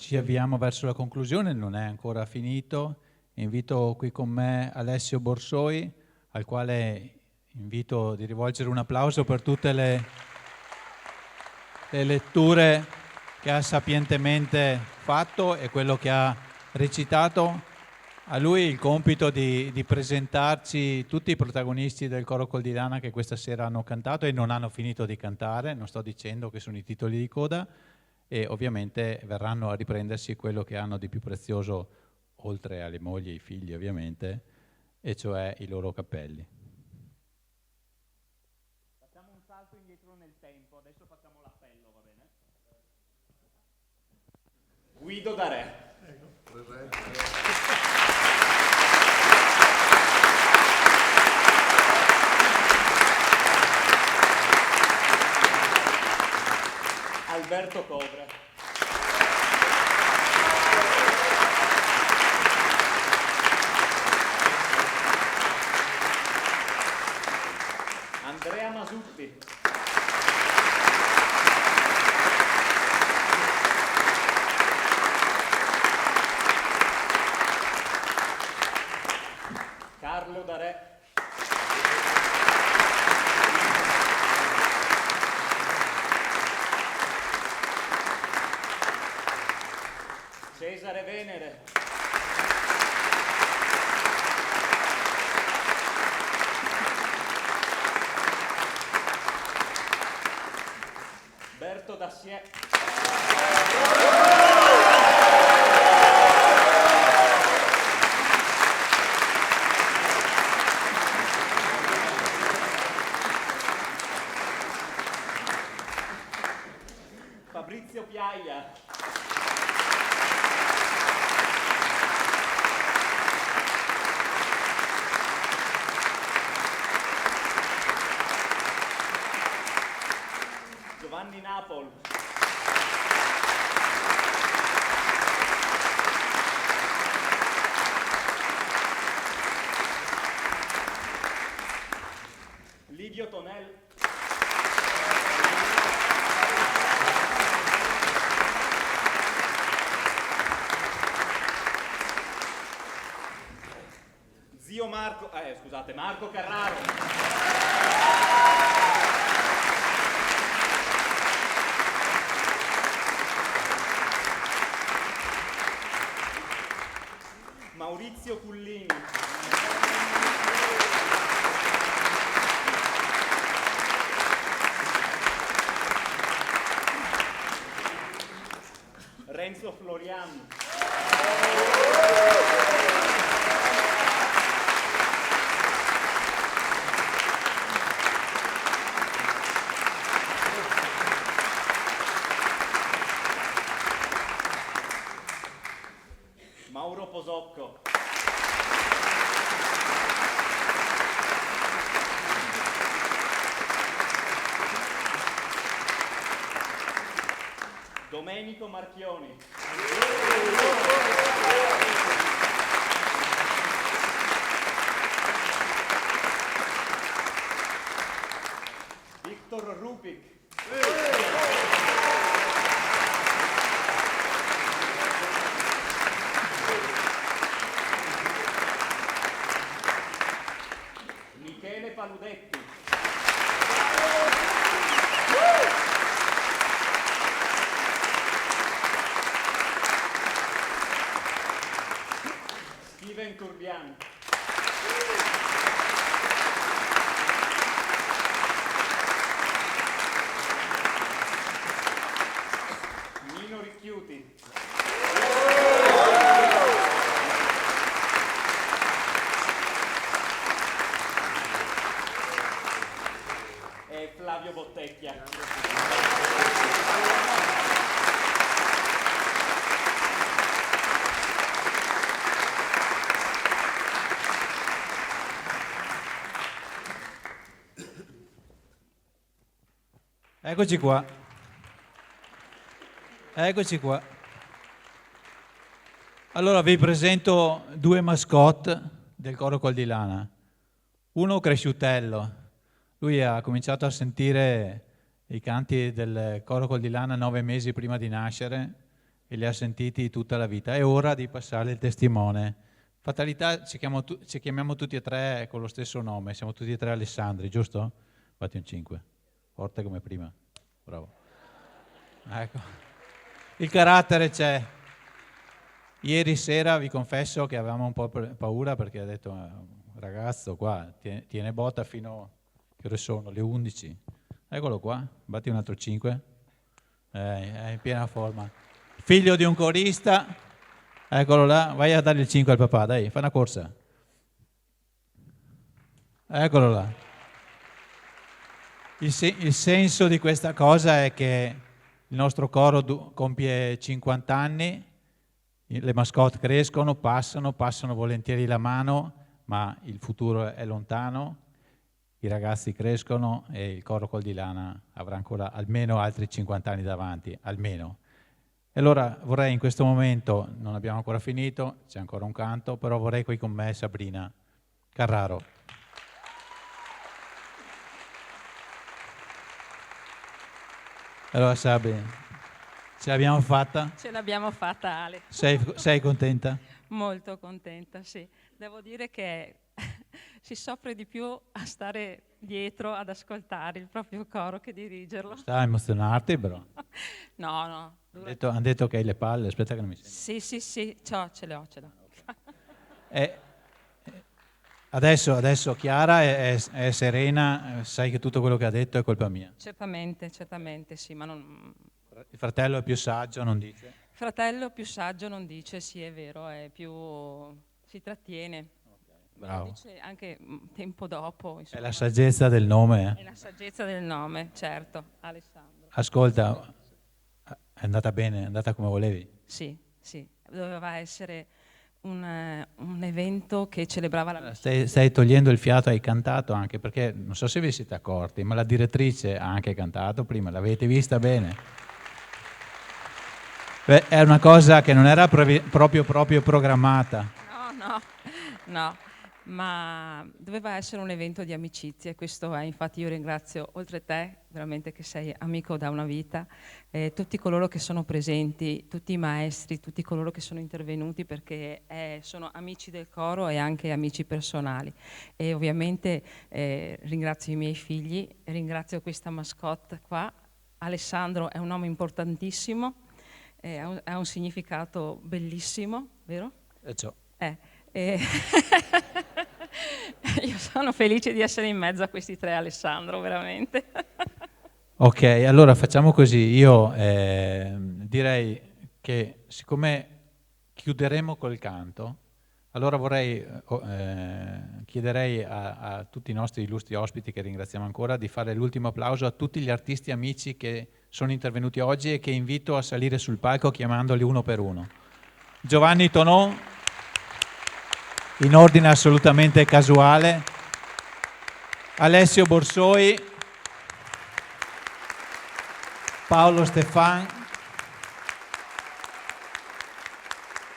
ci avviamo verso la conclusione, non è ancora finito. Invito qui con me Alessio Borsoi, al quale invito di rivolgere un applauso per tutte le letture che ha sapientemente fatto e quello che ha recitato. A lui il compito di presentarci tutti i protagonisti del coro Col di Lana che questa sera hanno cantato e non hanno finito di cantare, non sto dicendo che sono i titoli di coda, e ovviamente verranno a riprendersi quello che hanno di più prezioso, oltre alle mogli e ai figli ovviamente, e cioè i loro cappelli. Facciamo un salto indietro nel tempo, adesso facciamo l'appello, va bene? Guido da Re. Alberto Cobra. Andrea Masutti. Carlo da Re. Cesare Venere. Berto Dassier. Fabrizio Piaia. Giovanni Napol. Livio Tonel. Zio Marco, scusate, Marco Carraro. Maurizio Pullini. Renzo Floriani. Mauro Posocco. Domenico Marchioni. Victor Rupik. Michele Paludetti. Steven Turbiani. Nino Ricchiuti. E Flavio Bottecchia. Eccoci qua. Eccoci qua. Allora vi presento due mascotte del coro Col di Lana. Uno cresciutello. Lui ha cominciato a sentire i canti del coro Col di Lana 9 mesi prima di nascere e li ha sentiti tutta la vita. È ora di passare il testimone. Fatalità, ci chiamiamo tutti e tre con lo stesso nome, siamo tutti e tre Alessandri, giusto? Fatti un 5, forte come prima, bravo. Ecco, il carattere c'è. Ieri sera vi confesso che avevamo un po' paura perché ha detto ragazzo qua tiene botta fino, che ore sono? Le 11. Eccolo qua, batti un altro 5. È in piena forma. Figlio di un corista, eccolo là, vai a dare il 5 al papà, dai, fa una corsa. Eccolo là. Il senso di questa cosa è che il nostro coro compie 50 anni, le mascotte crescono, passano volentieri la mano, ma il futuro è lontano, i ragazzi crescono e il coro Col di Lana avrà ancora almeno altri 50 anni davanti, almeno. E allora vorrei in questo momento, non abbiamo ancora finito, c'è ancora un canto, però vorrei qui con me Sabrina Carraro. Allora Sabri, ce l'abbiamo fatta? Ce l'abbiamo fatta, Ale. Sei contenta? Molto contenta, sì. Devo dire che si soffre di più a stare dietro ad ascoltare il proprio coro che dirigerlo. Sta a emozionarti, però. No. Hanno detto che hai le palle, aspetta che non mi senti. Sì, ce l'ho. Adesso Chiara è serena, sai che tutto quello che ha detto è colpa mia. Certamente, sì, ma non... Il fratello è più saggio, non dice? Fratello più saggio non dice, sì è vero, è più... si trattiene. Bravo. Lo dice anche tempo dopo. Insomma. È la saggezza del nome. È la saggezza del nome, certo, Alessandro. Ascolta, è andata bene, è andata come volevi? Sì, doveva essere un evento che celebrava la Stai togliendo il fiato, hai cantato anche, perché non so se vi siete accorti, ma la direttrice ha anche cantato prima, l'avete vista bene? Beh, è una cosa che non era proprio programmata. No, ma doveva essere un evento di amicizia e questo è, infatti io ringrazio, oltre te, veramente che sei amico da una vita, tutti coloro che sono presenti, tutti i maestri, tutti coloro che sono intervenuti perché sono amici del coro e anche amici personali. E ovviamente ringrazio i miei figli, ringrazio questa mascotte qua. Alessandro è un nome importantissimo, ha un significato bellissimo, vero? Io sono felice di essere in mezzo a questi tre Alessandro, veramente. Ok, allora facciamo così, io direi che siccome chiuderemo col canto, allora chiederei a tutti i nostri illustri ospiti, che ringraziamo ancora, di fare l'ultimo applauso a tutti gli artisti amici che sono intervenuti oggi e che invito a salire sul palco chiamandoli uno per uno. Giovanni Tonò, in ordine assolutamente casuale, Alessio Borsoi, Paolo Stefan,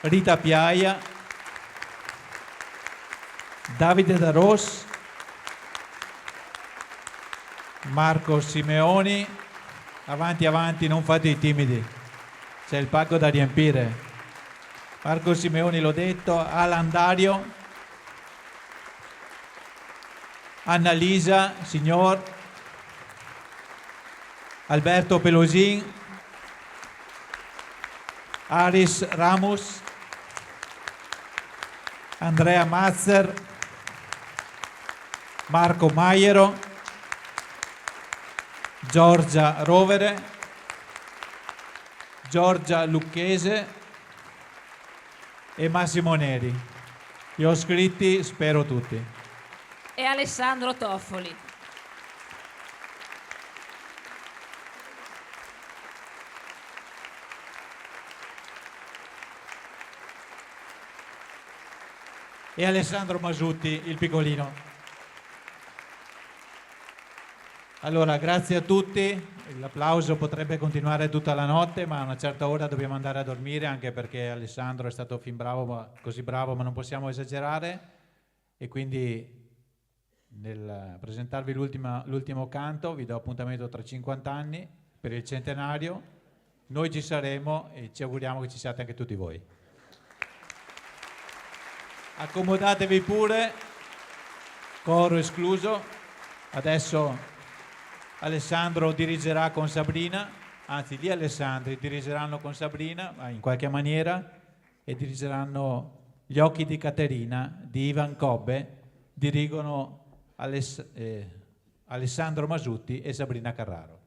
Rita Piaia, Davide Daros, Marco Simeoni, avanti, non fate i timidi, c'è il palco da riempire. Marco Simeoni l'ho detto, Alan Dario, Annalisa, signor, Alberto Pelosin, Aris Ramos, Andrea Mazzer, Marco Maiero, Giorgia Rovere, Giorgia Lucchese e Massimo Neri. Li ho scritti, spero tutti. E Alessandro Toffoli. E Alessandro Masutti, il piccolino. Allora, grazie a tutti. L'applauso potrebbe continuare tutta la notte, ma a una certa ora dobbiamo andare a dormire, anche perché Alessandro è stato fin bravo, così bravo, ma non possiamo esagerare. E quindi nel presentarvi l'ultimo canto vi do appuntamento tra 50 anni per il centenario. noi ci saremo e ci auguriamo che ci siate anche tutti voi. Accomodatevi pure, coro escluso. Adesso Alessandro dirigerà con Sabrina, anzi gli Alessandri dirigeranno con Sabrina, ma in qualche maniera, e dirigeranno Gli occhi di Caterina di Ivan Cobbe, dirigono Alessandro Masutti e Sabrina Carraro.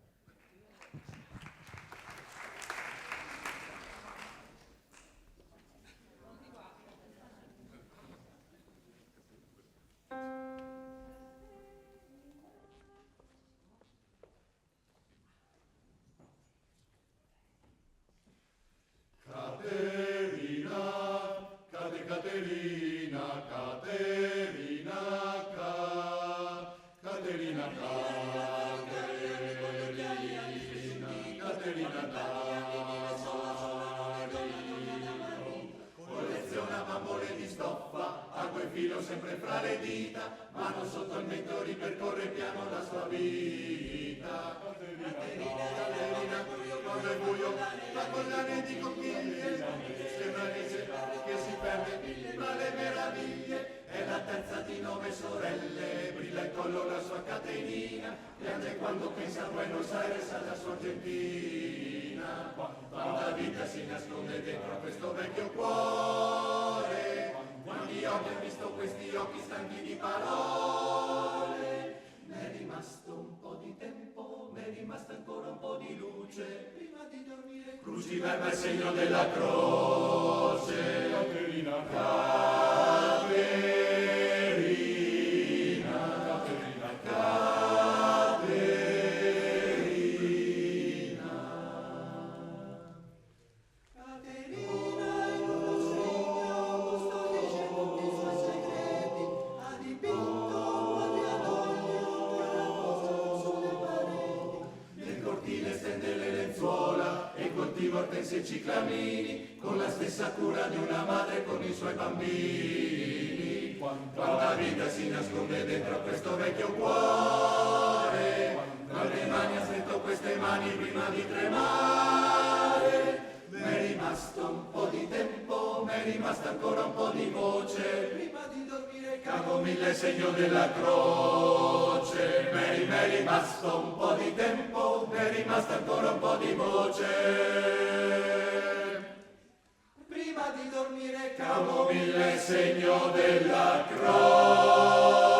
Colleziona bambole di stoffa, a quel filo sempre fra le dita, mano sotto il mento ripercorre piano la sua vita. Caterina, quando è buio, fa collane di conchiglie, sembra che si perde tra le meraviglie. È la terza di 9 sorelle, brilla il collo la sua Caterina, piange quando pensa a Buenos Aires alla sua Argentina. Quanta vita si nasconde dentro a questo vecchio cuore, quanti occhi ha visto questi occhi stanchi di parole. M'è rimasto un po' di tempo, m'è rimasta ancora un po' di luce, prima di dormire cruciverba il segno della croce. Caterina, ortensi e ciclamini, con la stessa cura di una madre con i suoi bambini. Quanta vita si nasconde dentro questo vecchio cuore, quante mani ha stretto queste mani prima di tremare. M'è rimasto un po' di tempo, m'è rimasta ancora un po' di voce, prima di dormire cago mille segno della croce. M'è rimasto un po' di tempo, m'è rimasta ancora un po' di voce, prima di dormire cago mille segno della croce.